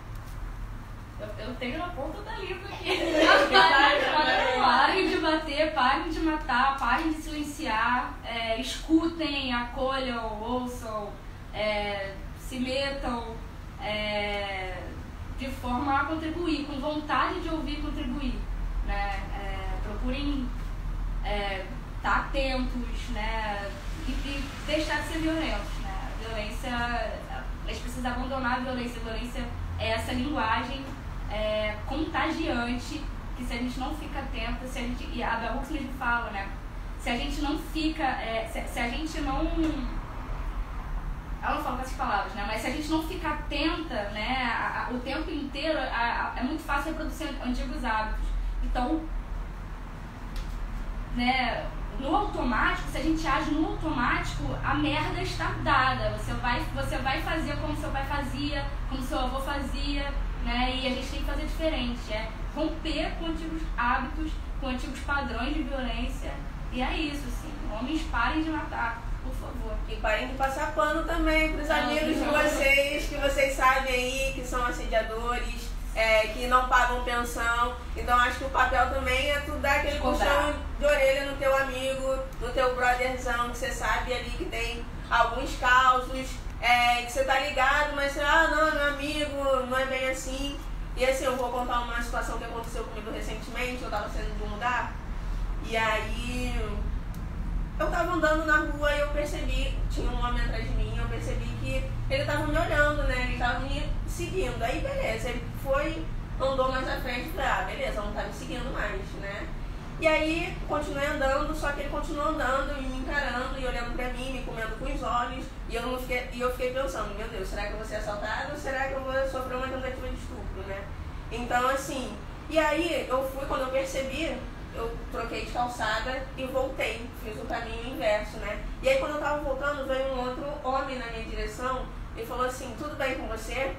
Eu tenho na ponta da língua aqui. Parem de bater, parem de matar, parem de silenciar, escutem, acolham, ouçam, se metam de forma a contribuir, com vontade de ouvir e contribuir, né? Procurem estar atentos, né? E deixar de ser violentos, né? A violência, a gente precisa abandonar a violência. A violência é essa linguagem contagiante, que se a gente não fica atento, e a Bell Hooks mesmo fala, né? Se a gente não fica, se a gente não... Ela não fala com essas palavras, né? Mas se a gente não ficar atenta, né, o tempo inteiro, é muito fácil reproduzir antigos hábitos. Então, né, no automático, se a gente age no automático, a merda está dada. Você vai fazer como seu pai fazia, como seu avô fazia, né? E a gente tem que fazer diferente. Romper com antigos hábitos, com antigos padrões de violência. E é isso, assim. Homens, parem de matar. Por favor. E parem de passar pano também pros amigos de vocês, que vocês sabem aí que são assediadores, que não pagam pensão. Então acho que o papel também é tu dar aquele puxão de orelha no teu amigo, no teu brotherzão, que você sabe ali que tem alguns causos, que você tá ligado, mas não, meu amigo, não é bem assim. E assim, eu vou contar uma situação que aconteceu comigo recentemente. Eu tava saindo de um lugar, e aí eu tava andando na rua e eu percebi, tinha um homem atrás de mim, eu percebi que ele tava me olhando, né? Ele tava me seguindo. Aí beleza, ele foi, andou mais à frente e falei, ah, beleza, não tá me seguindo mais, né? E aí continuei andando, só que ele continuou andando e me encarando e olhando pra mim, me comendo com os olhos. E eu fiquei pensando, meu Deus, será que eu vou ser assaltada ou será que eu vou sofrer uma tentativa de estupro, né? Então assim, e aí eu fui, quando eu percebi, eu troquei de calçada e voltei, fiz o caminho inverso, né? E aí quando eu tava voltando, veio um outro homem na minha direção e falou assim, tudo bem com você?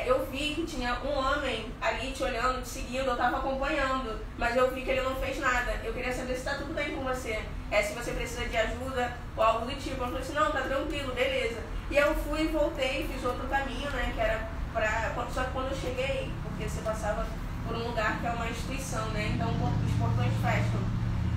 Eu vi que tinha um homem ali te olhando, te seguindo, eu tava acompanhando, mas eu vi que ele não fez nada. Eu queria saber se tá tudo bem com você, se você precisa de ajuda ou algo do tipo. Eu falei assim, não, tá tranquilo, beleza. E eu fui e voltei, fiz outro caminho, né, que era só que quando eu cheguei, porque você passava por um lugar que é uma instituição, né, então os portões fecham.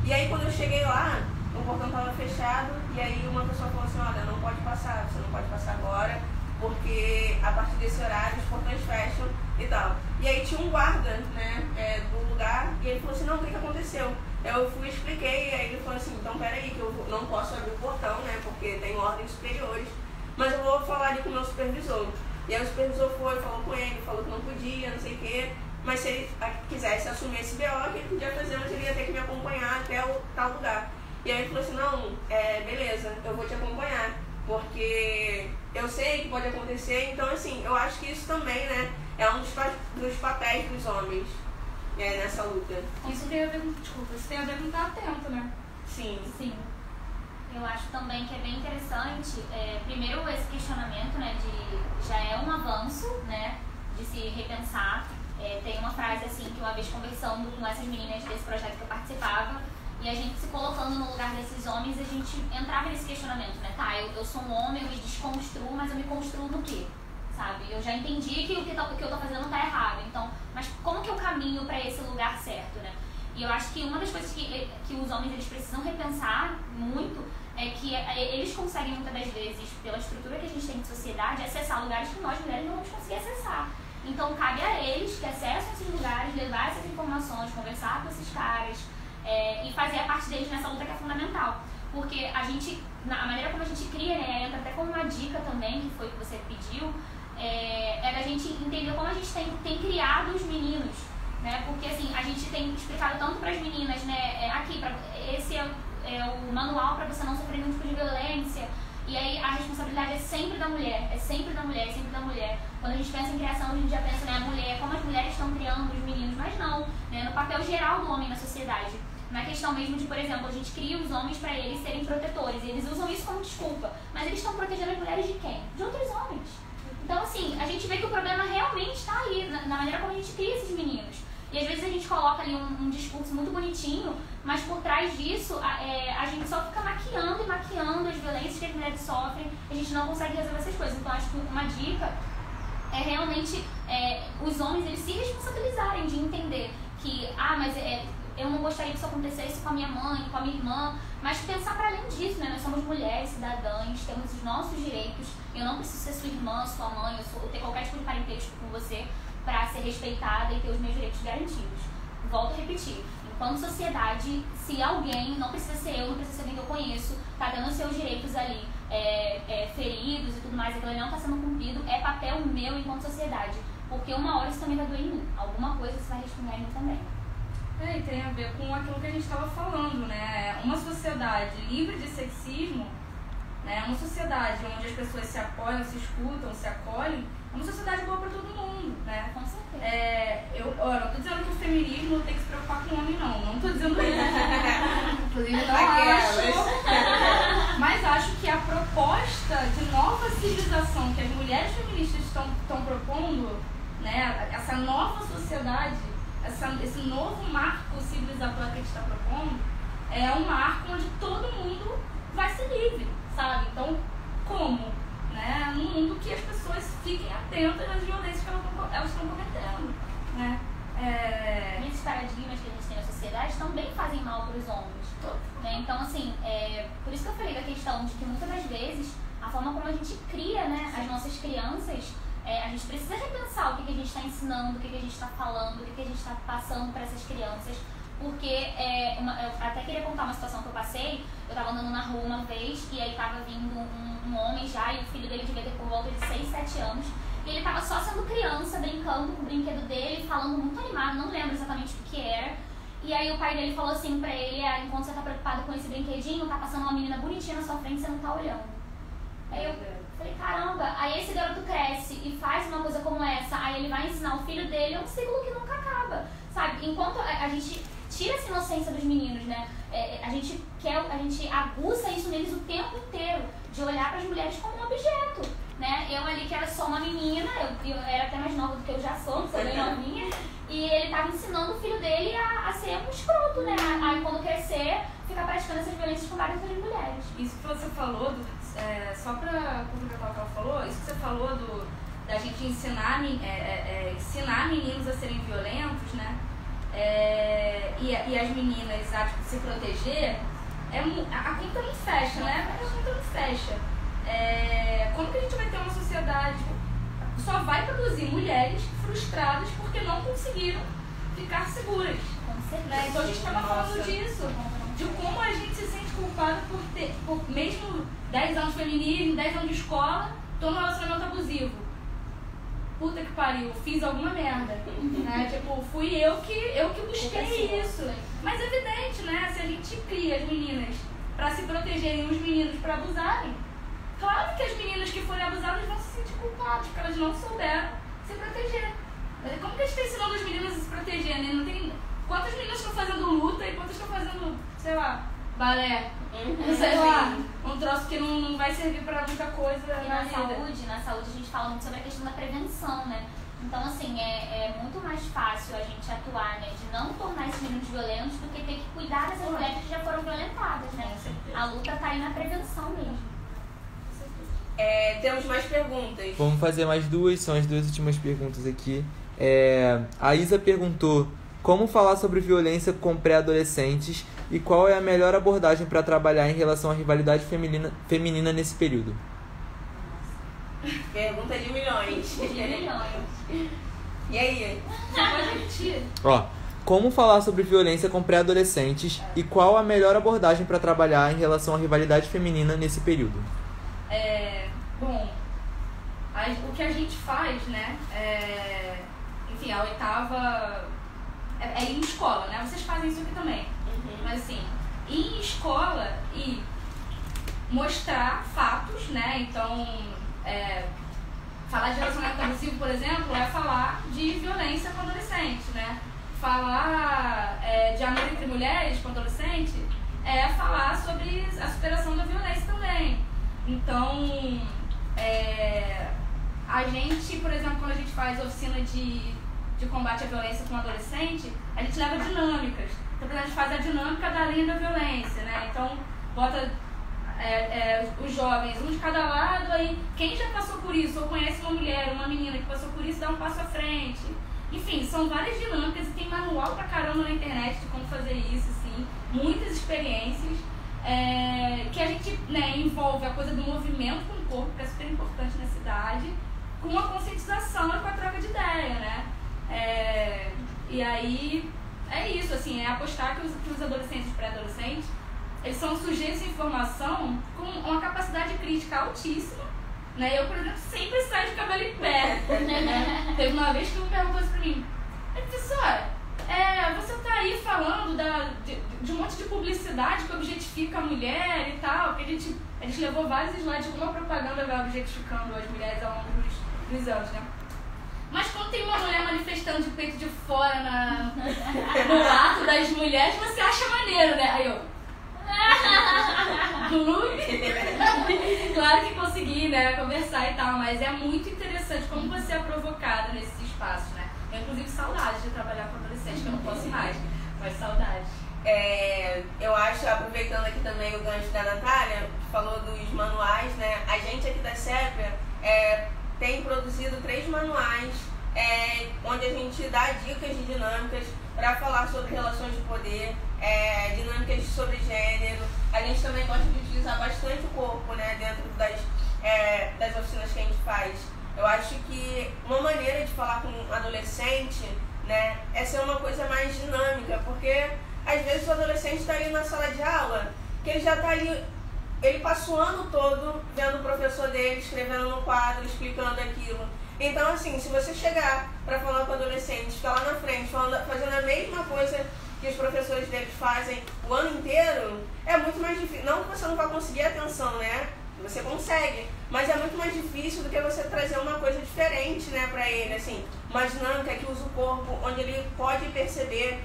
E aí quando eu cheguei lá, o portão tava fechado e aí uma pessoa falou assim, olha, não pode passar, você não pode passar agora, porque a partir desse horário os portões fecham e tal. E aí tinha um guarda, né, do lugar, e ele falou assim, não, o que aconteceu? Eu fui e expliquei, e aí ele falou assim, então peraí, que eu não posso abrir o portão, né, porque tem ordens superiores, mas eu vou falar ali com o meu supervisor. E aí o supervisor foi, falou com ele, falou que não podia, não sei o quê, mas se ele quisesse assumir esse BO, que ele podia fazer, mas ele ia ter que me acompanhar até o tal lugar. E aí ele falou assim, não, beleza, eu vou te acompanhar, porque eu sei que pode acontecer. Então assim, eu acho que isso também, né, é um dos papéis dos homens nessa luta. Isso tem a ver com, isso tem a ver com estar atento, né? Sim. Sim. Eu acho também que é bem interessante, primeiro esse questionamento, né, já é um avanço, né, de se repensar. Tem uma frase assim, que uma vez conversando com essas meninas desse projeto que eu participava, e a gente se colocando no lugar desses homens, a gente entrava nesse questionamento, né, tá, eu sou um homem, eu me desconstruo, mas eu me construo no quê? Sabe? Eu já entendi que o que eu tô fazendo tá errado, então, mas como que eu caminho para esse lugar certo, né? E eu acho que uma das coisas que os homens eles precisam repensar muito é que eles conseguem muitas das vezes, pela estrutura que a gente tem de sociedade, acessar lugares que nós mulheres não vamos conseguir acessar. Então cabe a eles que acessam esses lugares, levar essas informações, conversar com esses caras e fazer a parte deles nessa luta que é fundamental. Porque a gente, a maneira como a gente cria, né, entra até como uma dica também, que foi que você pediu, é da gente entender como a gente tem criado os meninos, né? Porque assim, a gente tem explicado tanto para as meninas, né, esse é o manual para você não sofrer nenhum tipo de violência, e aí a responsabilidade é sempre da mulher, é sempre da mulher, é sempre da mulher. Quando a gente pensa em criação, a gente já pensa, né, a mulher, como as mulheres estão criando os meninos, mas não, né, no papel geral do homem na sociedade. Na questão mesmo de, por exemplo, a gente cria os homens para eles serem protetores, e eles usam isso como desculpa, mas eles estão protegendo as mulheres de quem? De outros homens. Então, assim, a gente vê que o problema realmente está aí, na maneira como a gente cria esses meninos. E às vezes a gente coloca ali um discurso muito bonitinho, mas por trás disso a gente só fica maquiando e maquiando as violências que as mulheres sofrem, e a gente não consegue resolver essas coisas. Então acho que uma dica é realmente os homens eles se responsabilizarem de entender que, mas eu não gostaria que isso acontecesse com a minha mãe, com a minha irmã, mas pensar para além disso, né? Nós somos mulheres, cidadãs, temos os nossos direitos. Eu não preciso ser sua irmã, sua mãe, eu ter qualquer tipo de parentesco com você para ser respeitada e ter os meus direitos garantidos. Volto a repetir, enquanto sociedade, se alguém, não precisa ser eu, não precisa ser alguém que eu conheço, tá dando seus direitos ali feridos e tudo mais, aquilo não está sendo cumprido, é papel meu enquanto sociedade, porque uma hora isso também vai doer em mim, alguma coisa isso vai respingar em mim também. E tem a ver com aquilo que a gente estava falando, né? Uma sociedade livre de sexismo, né? Uma sociedade onde as pessoas se apoiam, se escutam, se acolhem, é uma sociedade boa para todo mundo, né? Com certeza. Eu não tô dizendo que o feminismo tem que se preocupar com o homem, não tô dizendo isso. Inclusive, não acho. Mas acho que a proposta de nova civilização que as mulheres feministas estão propondo, né? Essa nova sociedade, esse novo marco civilizatório que a gente está propondo, é um marco onde todo mundo vai ser livre, sabe? Então, como? Né? Num mundo que as pessoas fiquem atentas às violências que elas estão cometendo, né? Esses paradigmas que a gente tem na sociedade também fazem mal para os homens, né? Então, assim, por isso que eu falei da questão de que muitas das vezes a forma como a gente cria, né, as nossas crianças, a gente precisa repensar o que a gente está ensinando, o que a gente está falando, o que a gente está passando para essas crianças, porque eu até queria contar uma situação que eu passei. Eu tava andando na rua uma vez e aí tava vindo um homem já, e o filho dele devia ter por volta de 6, 7 anos. E ele tava só sendo criança, brincando com o brinquedo dele, falando muito animado, não lembro exatamente o que era. E aí o pai dele falou assim pra ele: enquanto você tá preocupado com esse brinquedinho, tá passando uma menina bonitinha na sua frente e você não tá olhando. Aí eu falei, caramba, aí esse garoto cresce e faz uma coisa como essa, aí ele vai ensinar o filho dele, é um ciclo que nunca acaba, sabe? Enquanto a gente tira essa inocência dos meninos, né? A gente aguça isso neles o tempo inteiro, de olhar para as mulheres como um objeto, né? Eu ali que era só uma menina, eu era até mais nova do que eu já sou bem novinha, e ele tava ensinando o filho dele a ser um escroto, né? Aí quando crescer, ficar praticando essas violências com várias outras mulheres. Isso que você falou, só pra complementar o que ela falou, isso que você falou da gente ensinar meninos a serem violentos, né? E as meninas a se proteger, a conta não fecha, né? A conta não fecha. Como que a gente vai ter uma sociedade que só vai produzir mulheres frustradas porque não conseguiram ficar seguras? Né? Então a gente estava falando disso, de como a gente se sente culpado por mesmo 10 anos de feminismo, 10 anos de escola, tô num relacionamento abusivo. Puta que pariu, fiz alguma merda, né? Tipo, fui eu que busquei isso. Mas é evidente, né? Se a gente cria as meninas pra se protegerem e os meninos pra abusarem, claro que as meninas que forem abusadas vão se sentir culpadas, porque elas não souberam se proteger. Como que a gente tá ensinando as meninas a se proteger, né? Não tem... Quantas meninas estão fazendo luta e quantas estão fazendo, sei lá, balé? Sei lá, um troço que não vai servir pra muita coisa. E na saúde a gente fala muito sobre a questão da prevenção, né? Então, assim, é muito mais fácil a gente atuar, né? De não tornar esses meninos violentos do que ter que cuidar dessas mulheres que já foram violentadas, né? A luta tá aí na prevenção mesmo. Temos mais perguntas. Vamos fazer mais duas, são as duas últimas perguntas aqui. A Isa perguntou: como falar sobre violência com pré-adolescentes e qual é a melhor abordagem para trabalhar em relação à rivalidade feminina nesse período? Pergunta de milhões. E aí? Pode repetir. Como falar sobre violência com pré-adolescentes e qual a melhor abordagem para trabalhar em relação à rivalidade feminina nesse período? Bom, o que a gente faz, né? Enfim, a oitava é ir em escola, né? Vocês fazem isso aqui também. Mas assim, ir em escola e mostrar fatos, né? Então, falar de relacionamento abusivo, por exemplo, é falar de violência com adolescente, né? Falar de amor entre mulheres com adolescente é falar sobre a superação da violência também. Então, a gente, por exemplo, quando a gente faz oficina de combate à violência com adolescente, a gente leva dinâmicas. Então, a gente faz a dinâmica da linha da violência, né? Então, bota os jovens, um de cada lado, aí quem já passou por isso, ou conhece uma mulher, uma menina que passou por isso, dá um passo à frente. Enfim, são várias dinâmicas e tem manual pra caramba na internet de como fazer isso, assim, muitas experiências. Que a gente, né, envolve a coisa do movimento com o corpo, que é super importante na cidade, com a conscientização e com a troca de ideia, né? E aí é isso, assim, é apostar que os adolescentes e pré-adolescentes, eles são sujeitos à informação com uma capacidade crítica altíssima, né? Eu, por exemplo, sempre saio de cabelo em pé, né? Teve uma vez que um perguntou isso pra mim: professora, você tá aí falando de um monte de publicidade que objetifica a mulher e tal, porque a gente levou vários slides de uma propaganda objetificando as mulheres ao longo dos anos, né? Mas quando tem uma mulher manifestando de peito de fora no ato das mulheres, você acha maneiro, né? Aí eu... Claro que consegui, né, conversar e tal, mas é muito interessante como você é provocado nesse espaço, né? Eu, inclusive, saudade de trabalhar com adolescente, que eu não posso mais, mas saudade. Eu acho, aproveitando aqui também o gancho da Natália, que falou dos manuais, né? A gente aqui da CEPRA tem produzido 3 manuais onde a gente dá dicas de dinâmicas para falar sobre relações de poder, dinâmicas sobre gênero. A gente também gosta de utilizar bastante o corpo, né, dentro das oficinas que a gente faz. Eu acho que uma maneira de falar com um adolescente, né, é ser uma coisa mais dinâmica, porque às vezes o adolescente está ali na sala de aula, que ele já está ali, ele passa o ano todo vendo o professor dele, escrevendo no quadro, explicando aquilo. Então, assim, se você chegar para falar com o adolescente, ficar lá na frente, fazendo a mesma coisa que os professores deles fazem o ano inteiro, é muito mais difícil. Não que você não vai conseguir atenção, né? Você consegue, mas é muito mais difícil do que você trazer uma coisa diferente, né, para ele, assim, uma dinâmica que usa o corpo, onde ele pode perceber,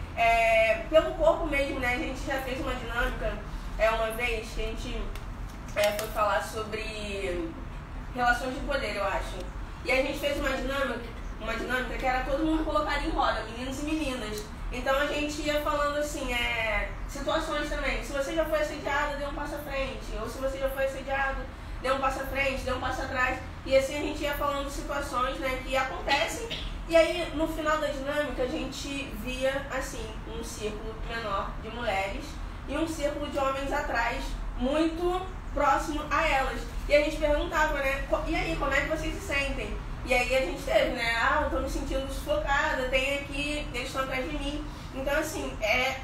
pelo corpo mesmo, né? A gente já fez uma dinâmica uma vez que a gente foi falar sobre relações de poder, eu acho. E a gente fez uma dinâmica que era todo mundo colocado em roda, meninos e meninas. Então a gente ia falando assim, situações também. Se você já foi assediado, dê um passo à frente. Ou se você já foi assediado, dê um passo à frente, dê um passo atrás. E assim a gente ia falando situações, né, que acontecem. E aí no final da dinâmica a gente via assim, um círculo menor de mulheres e um círculo de homens atrás, muito próximo a elas. E a gente perguntava, né, e aí, como é que vocês se sentem? E aí a gente teve, né, eu tô me sentindo sufocada, tem aqui, eles estão atrás de mim. Então, assim,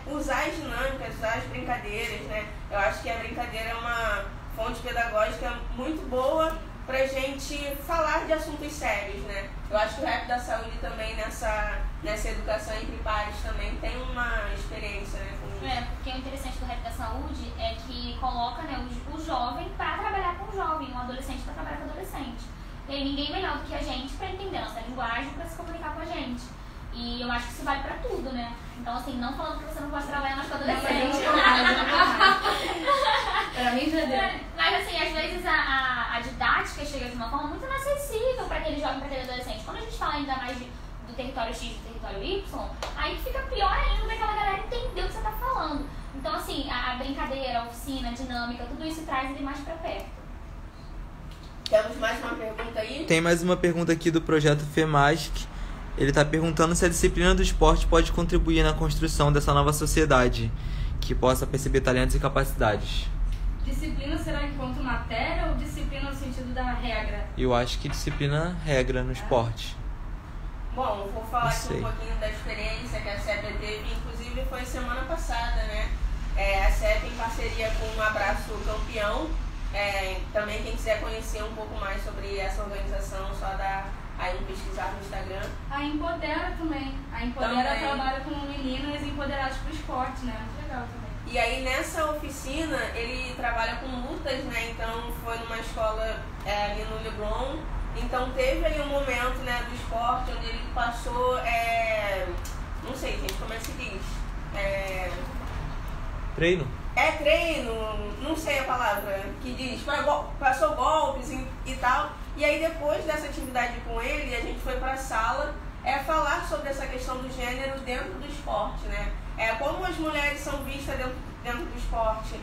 usar as dinâmicas, usar as brincadeiras, né, eu acho que a brincadeira é uma fonte pedagógica muito boa pra gente falar de assuntos sérios, né. Eu acho que o Rap da Saúde também, nessa educação entre pares, também tem uma experiência, né, com isso. Porque o interessante do Rap da Saúde é que coloca, né, o jovem para trabalhar com o jovem, o adolescente para trabalhar com o adolescente. E aí ninguém melhor do que a gente para entender nossa linguagem, para se comunicar com a gente. E eu acho que isso vale para tudo, né? Então, assim, não falando que você não pode trabalhar mais com adolescente. Pra mim já deu. Mas, assim, às vezes a didática chega de uma forma muito inacessível para aquele jovem, para aquele adolescente. Quando a gente fala ainda mais do território X e do território Y, aí fica pior ainda daquela galera entender o que você tá falando. Então, assim, a brincadeira, a oficina, a dinâmica, tudo isso traz ele mais para perto. Temos mais uma pergunta aí? Tem mais uma pergunta aqui do projeto FEMASC. Ele está perguntando se a disciplina do esporte pode contribuir na construção dessa nova sociedade que possa perceber talentos e capacidades. Disciplina será enquanto matéria ou disciplina no sentido da regra? Eu acho que disciplina regra no esporte. Bom, vou falar aqui um pouquinho da experiência que a CEP teve, inclusive foi semana passada, né? A CEP, em parceria com o Abraço Campeão, também quem quiser conhecer um pouco mais sobre essa organização, só dá aí um pesquisar no Instagram. A Empodera também. A Empodera trabalha com meninas empoderadas pro esporte, né? Muito legal também. E aí nessa oficina ele trabalha com lutas, né? Então foi numa escola ali no Leblon. Então teve ali um momento, né, do esporte onde ele passou, não sei, gente, como é que se diz? Treino? Treino, não sei a palavra que diz, passou golpes e tal. E aí depois dessa atividade com ele, a gente foi pra sala falar sobre essa questão do gênero dentro do esporte, né? Como as mulheres são vistas dentro do esporte,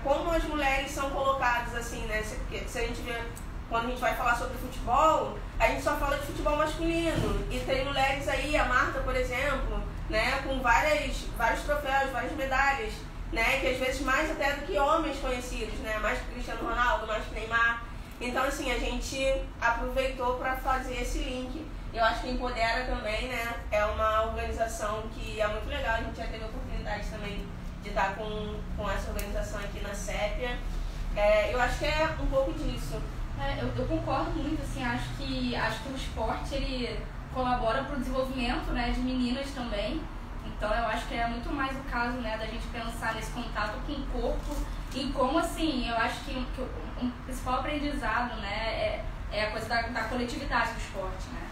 como as mulheres são colocadas assim, né? Se a gente vê, quando a gente vai falar sobre futebol, a gente só fala de futebol masculino. E tem mulheres aí, a Marta, por exemplo, né, com vários troféus, várias medalhas, né, que às vezes mais até do que homens conhecidos, né, mais que Cristiano Ronaldo, mais que Neymar. Então, assim, a gente aproveitou para fazer esse link. Eu acho que Empodera também, né, é uma organização que é muito legal. A gente já teve a oportunidade também de estar com essa organização aqui na Sépia. Eu acho que é um pouco disso. Eu concordo muito, assim, acho que o esporte, ele colabora para o desenvolvimento, né, de meninas também. Então eu acho que é muito mais o caso, né, da gente pensar nesse contato com o corpo e como, assim, eu acho que o principal aprendizado, né, é a coisa da coletividade do esporte, né.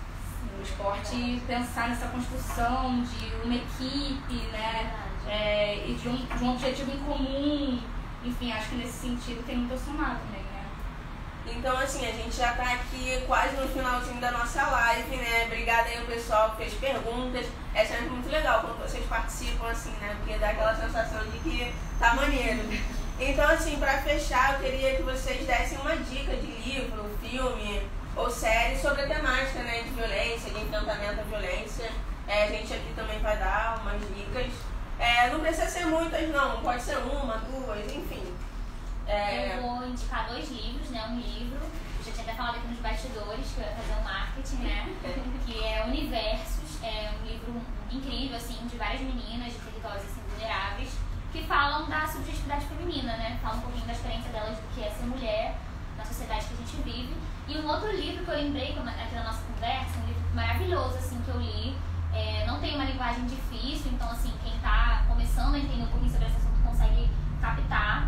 O esporte pensar nessa construção de uma equipe, né, e de um objetivo em comum. Enfim, acho que nesse sentido tem muito a somar também, né. Então, assim, a gente já tá aqui quase no finalzinho da nossa live, né? Obrigada aí ao pessoal que fez perguntas. É sempre muito legal quando vocês participam, assim, né? Porque dá aquela sensação de que tá maneiro. Então, assim, pra fechar, eu queria que vocês dessem uma dica de livro, filme ou série sobre a temática, né? De violência, de enfrentamento à violência. A gente aqui também vai dar umas dicas. Não precisa ser muitas, não. Pode ser uma, duas, enfim. Eu vou indicar 2 livros, né? Um livro, eu já tinha até falado aqui nos bastidores, que eu ia fazer um marketing, né? Que é Universos, é um livro incrível, assim, de várias meninas de territórios assim, vulneráveis, que falam da subjetividade feminina, né? Falam um pouquinho da experiência delas do que é ser mulher na sociedade que a gente vive. E um outro livro que eu lembrei aqui na nossa conversa, um livro maravilhoso, assim, que eu li, não tem uma linguagem difícil, então, assim, quem está começando a entender um pouquinho sobre esse assunto consegue captar.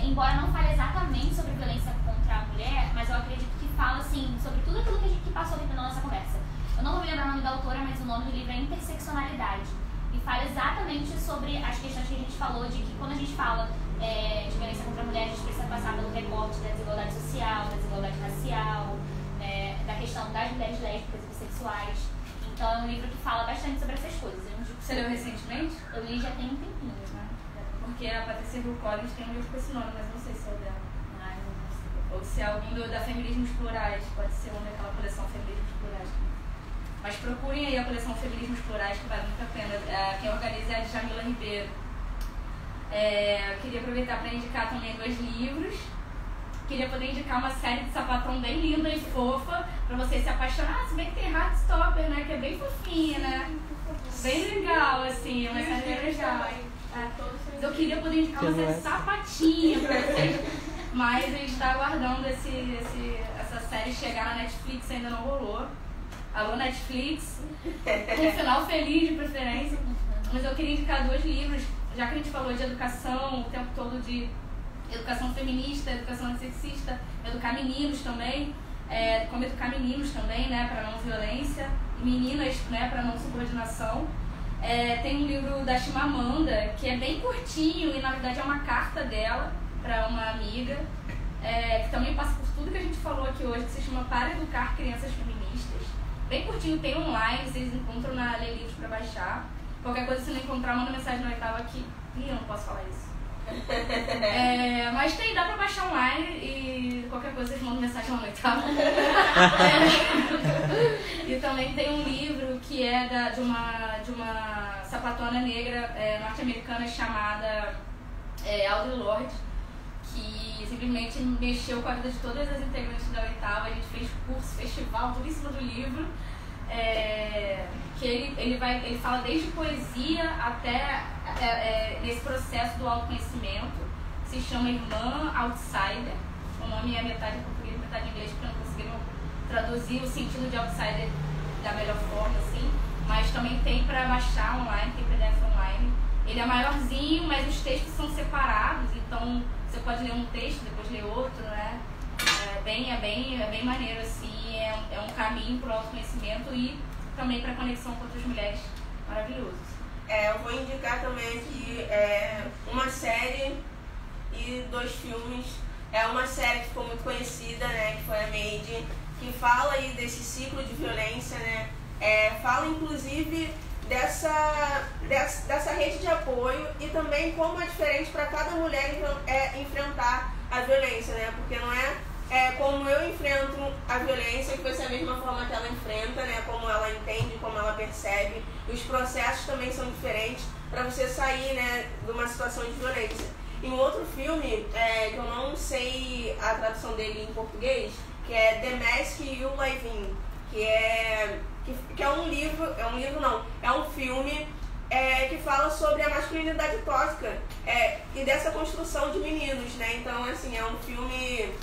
Embora não fale exatamente sobre violência contra a mulher, mas eu acredito que fala, assim, sobre tudo aquilo que a gente passou aqui na nossa conversa. Eu não vou me lembrar o nome da autora, mas o nome do livro é Interseccionalidade. E fala exatamente sobre as questões que a gente falou, de que quando a gente fala de violência contra a mulher, a gente precisa passar pelo recorte da desigualdade social, da desigualdade racial, da questão das mulheres lésbicas e bissexuais. Então é um livro que fala bastante sobre essas coisas. Você leu recentemente? Eu li já tem um tempinho, né? Porque a Patricia Hill Collins tem um livro com esse nome, mas não sei se é o dela. Ai, não sei. Ou se é algum da Feminismos Plurais, pode ser uma daquela coleção Feminismos Plurais. Mas procurem aí a coleção Feminismos Plurais, que vale muito a pena. Quem organiza é a Jamila Ribeiro. Eu queria aproveitar para indicar também 2 livros. Queria poder indicar uma série de sapatão bem linda e fofa, para vocês se apaixonar. Se bem que tem Heartstopper, né, que é bem fofinha, né? Bem legal, assim, uma série bem legal. Eu queria poder indicar uma série sapatinha para vocês, mas a gente está aguardando essa série chegar na Netflix, ainda não rolou. Alô, Netflix, um final feliz de preferência. Mas eu queria indicar 2 livros, já que a gente falou de educação, o tempo todo de educação feminista, educação antissexista, educar meninos também, como educar meninos também, né, para não violência, e meninas, né, para não subordinação. Tem um livro da Chimamanda, que é bem curtinho e na verdade é uma carta dela para uma amiga, que também passa por tudo que a gente falou aqui hoje, que se chama Para Educar Crianças Feministas. Bem curtinho, tem online, vocês encontram na Lê Livros para baixar. Qualquer coisa, se não encontrar, manda mensagem no Oitava aqui. Ih, eu não posso falar isso. Mas dá pra baixar online e qualquer coisa vocês mandam mensagem lá no Oitava. E também tem um livro que é de uma sapatona negra norte-americana chamada Audre Lorde, que simplesmente mexeu com a vida de todas as integrantes da Oitava. A gente fez curso, festival, tudo em cima do livro. Que ele fala desde poesia até nesse processo do autoconhecimento, que se chama Irmã Outsider. O nome é metade em português, metade em inglês, porque não conseguiram traduzir o sentido de outsider da melhor forma, assim. Mas também tem para baixar online, tem PDF online. Ele é maiorzinho, mas os textos são separados, então você pode ler um texto, depois ler outro, né? É bem maneiro, assim. É um caminho para o autoconhecimento e também para a conexão com outras mulheres. Maravilhoso. Eu vou indicar também aqui uma série e 2 filmes. É uma série que ficou muito conhecida, né, que foi a Made, que fala aí desse ciclo de violência, né? Fala inclusive dessa rede de apoio e também como é diferente para cada mulher enfrentar a violência, né? Porque não como eu enfrento a violência, que vai ser a mesma forma que ela enfrenta, né? Como ela entende, como ela percebe. Os processos também são diferentes para você sair, né, de uma situação de violência. E um outro filme, que eu não sei a tradução dele em português, que é The Mask You Live In, que é um livro, é um filme que fala sobre a masculinidade tóxica e dessa construção de meninos, né? Então, assim, é um filme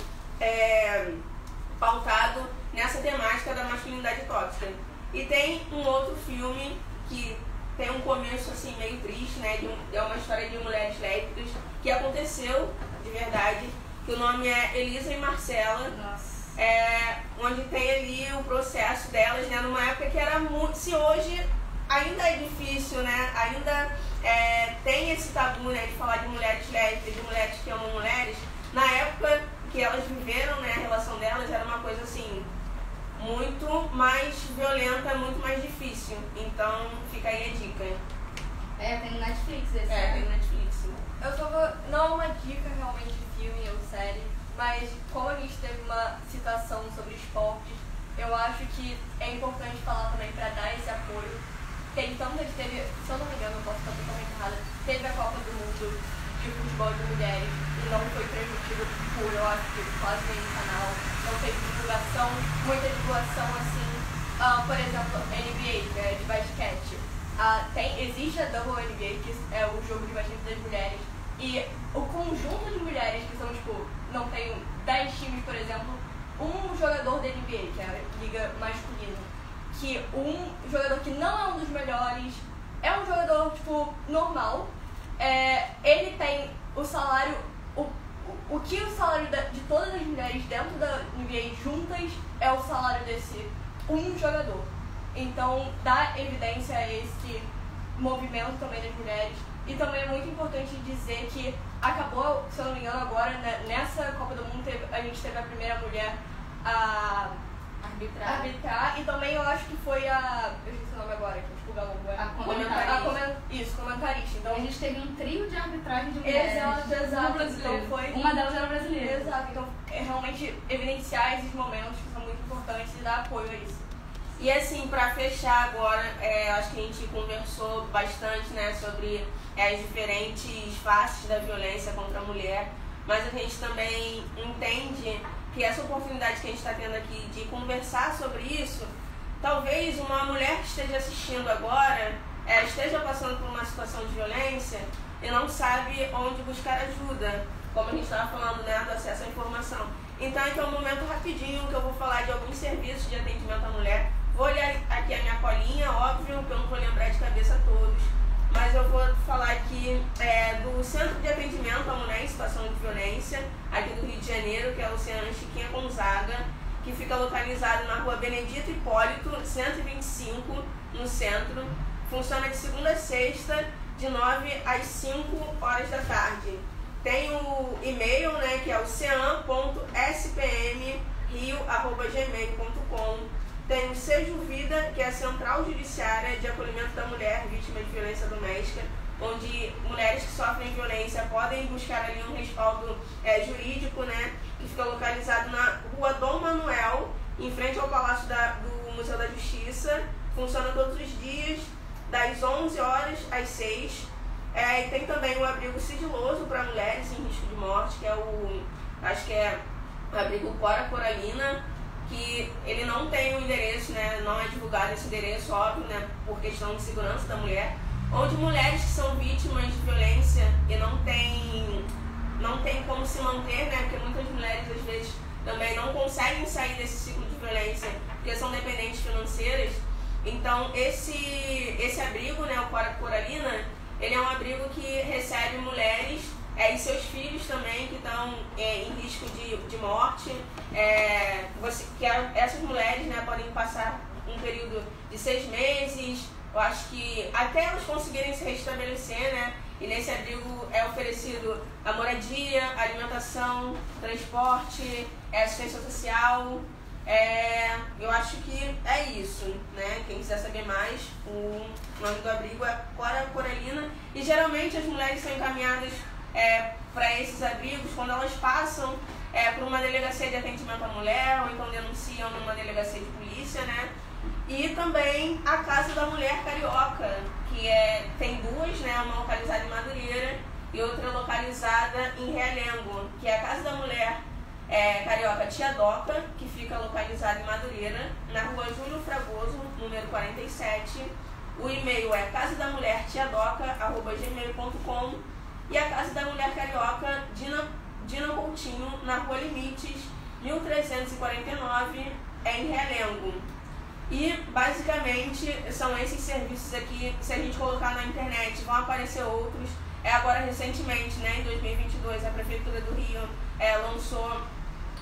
pautado nessa temática da masculinidade tóxica. E tem um outro filme que tem um começo assim meio triste, né? É uma história de mulheres lésbicas que aconteceu de verdade, que o nome é Elisa e Marcela. Nossa. Onde tem ali o processo delas, né? Numa época que era muito... Se hoje ainda é difícil, né? Ainda tem esse tabu, né? De falar de mulheres lésbicas, de mulheres que amam mulheres. Na época que elas viveram, né? A relação delas era uma coisa assim... muito mais violenta, muito mais difícil. Então, fica aí a dica. Tem no Netflix esse. Tem no Netflix. Eu só vou... Não é uma dica realmente de filme ou série, mas como a gente teve uma citação sobre esportes, eu acho que é importante falar também para dar esse apoio. Teve, se eu não me engano, eu posso estar totalmente errada, teve a Copa do Mundo de futebol de mulheres e não foi transmitido por, eu acho que quase nenhum canal, não teve divulgação, muita divulgação assim, por exemplo, NBA, né, de basquete. Existe a WNBA, que é o jogo de basquete das mulheres. E o conjunto de mulheres que são, tipo, não tem 10 times, por exemplo, um jogador da NBA, que é a liga masculina, que um jogador que não é um dos melhores, é um jogador, tipo, normal, ele tem o salário, o que o salário de todas as mulheres dentro da NBA juntas é o salário desse um jogador. Então, dá evidência a esse movimento também das mulheres. E também é muito importante dizer que acabou, se eu não me engano, agora, né, nessa Copa do Mundo, a gente teve a primeira mulher a arbitrar. E também eu acho que foi eu esqueci o nome agora, que é tipo comentarista. Então, a gente teve um trio de arbitragem de mulheres. Exato. Então, uma delas era brasileira. Exato. Então, realmente evidenciar esses momentos que são muito importantes e dar apoio a isso. E assim, para fechar agora, acho que a gente conversou bastante, né, sobre as diferentes faces da violência contra a mulher, mas a gente também entende que essa oportunidade que a gente está tendo aqui de conversar sobre isso, talvez uma mulher que esteja assistindo agora esteja passando por uma situação de violência e não sabe onde buscar ajuda, como a gente estava falando, né, do acesso à informação. Então, aqui é um momento rapidinho que eu vou falar de alguns serviços de atendimento à mulher. Vou olhar aqui a minha colinha, óbvio que eu não vou lembrar de cabeça todos, mas eu vou falar aqui do Centro de Atendimento à Mulher em Situação de Violência, aqui do Rio de Janeiro, que é o Centro Chiquinha Gonzaga, que fica localizado na rua Benedito Hipólito, 125, no centro. Funciona de segunda a sexta, de 9 às 5 horas da tarde. Tem o e-mail, né, que é o ceam.spmrio@gmail.com. Tem o Seju Vida, que é a Central Judiciária de Acolhimento da Mulher Vítima de Violência Doméstica, onde mulheres que sofrem violência podem buscar ali um respaldo jurídico, né, que fica localizado na rua Dom Manuel, em frente ao Palácio do Museu da Justiça. Funciona todos os dias, das 11 horas às 6. E tem também o abrigo sigiloso para mulheres em risco de morte, que é o abrigo Cora Coralina, que ele não tem o endereço, né, não é divulgado esse endereço, óbvio, né, por questão de segurança da mulher, onde mulheres que são vítimas de violência e não tem como se manter, né, porque muitas mulheres às vezes também não conseguem sair desse ciclo de violência porque são dependentes financeiras. Então esse abrigo, né, o Cora Coralina, ele é um abrigo que recebe mulheres e seus filhos também que estão em risco de morte. Essas mulheres, né, podem passar um período de 6 meses, eu acho que até elas conseguirem se restabelecer, né? E nesse abrigo é oferecido a moradia, alimentação, transporte, assistência social. Eu acho que é isso, né? Quem quiser saber mais, o nome do abrigo é Cora Coralina. E geralmente as mulheres são encaminhadas para esses abrigos quando elas passam por uma delegacia de atendimento à mulher, ou então denunciam numa delegacia de polícia, né? E também a Casa da Mulher Carioca, que tem duas, né? Uma localizada em Madureira e outra localizada em Realengo, que é a Casa da Mulher Carioca Tia Doca, que fica localizada em Madureira, na rua Júlio Fragoso, número 47. O e-mail é casadamulhertiadoca@gmail.com. E a Casa da Mulher Carioca Dina Coutinho, na rua Limites, 1349, em Realengo. E basicamente são esses serviços aqui. Se a gente colocar na internet, vão aparecer outros. Agora recentemente, né, em 2022, a Prefeitura do Rio lançou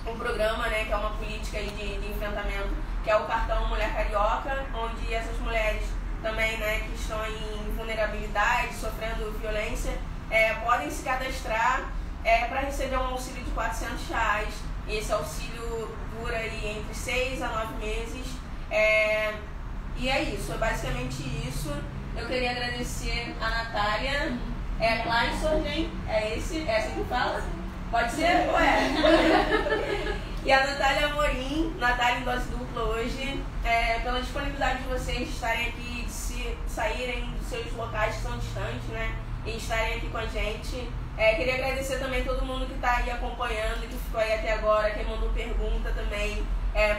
um programa, né, que é uma política aí de enfrentamento, que é o Cartão Mulher Carioca, onde essas mulheres também, né, que estão em vulnerabilidade, sofrendo violência, podem se cadastrar para receber um auxílio de R$400. Esse auxílio dura aí entre 6 a 9 meses. E é isso, é basicamente isso. Eu queria agradecer a Natália Kleinsorgen, é assim que fala? Pode ser? E a Natália Amorim, Natália em dose dupla hoje, pela disponibilidade de vocês de estarem aqui, de saírem dos seus locais que são distantes, né? E estarem aqui com a gente. Queria agradecer também todo mundo que está aí acompanhando, que ficou aí até agora, quem mandou pergunta também.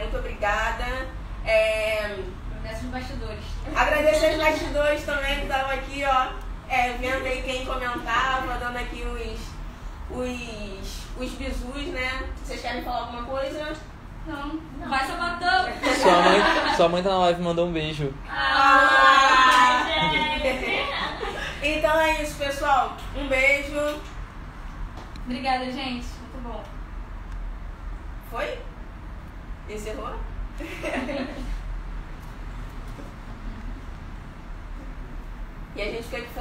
Muito obrigada. Agradeço os bastidores. Agradecer os bastidores também que estavam aqui, ó. Vendo aí quem comentava, dando aqui os bisus, né? Vocês querem falar alguma coisa? Não. Vai, Sapatão! Sua mãe tá na live e mandou um beijo. Então é isso, pessoal. Um beijo. Obrigada, gente. Muito bom. Foi? Encerrou? E a gente fica aqui fazendo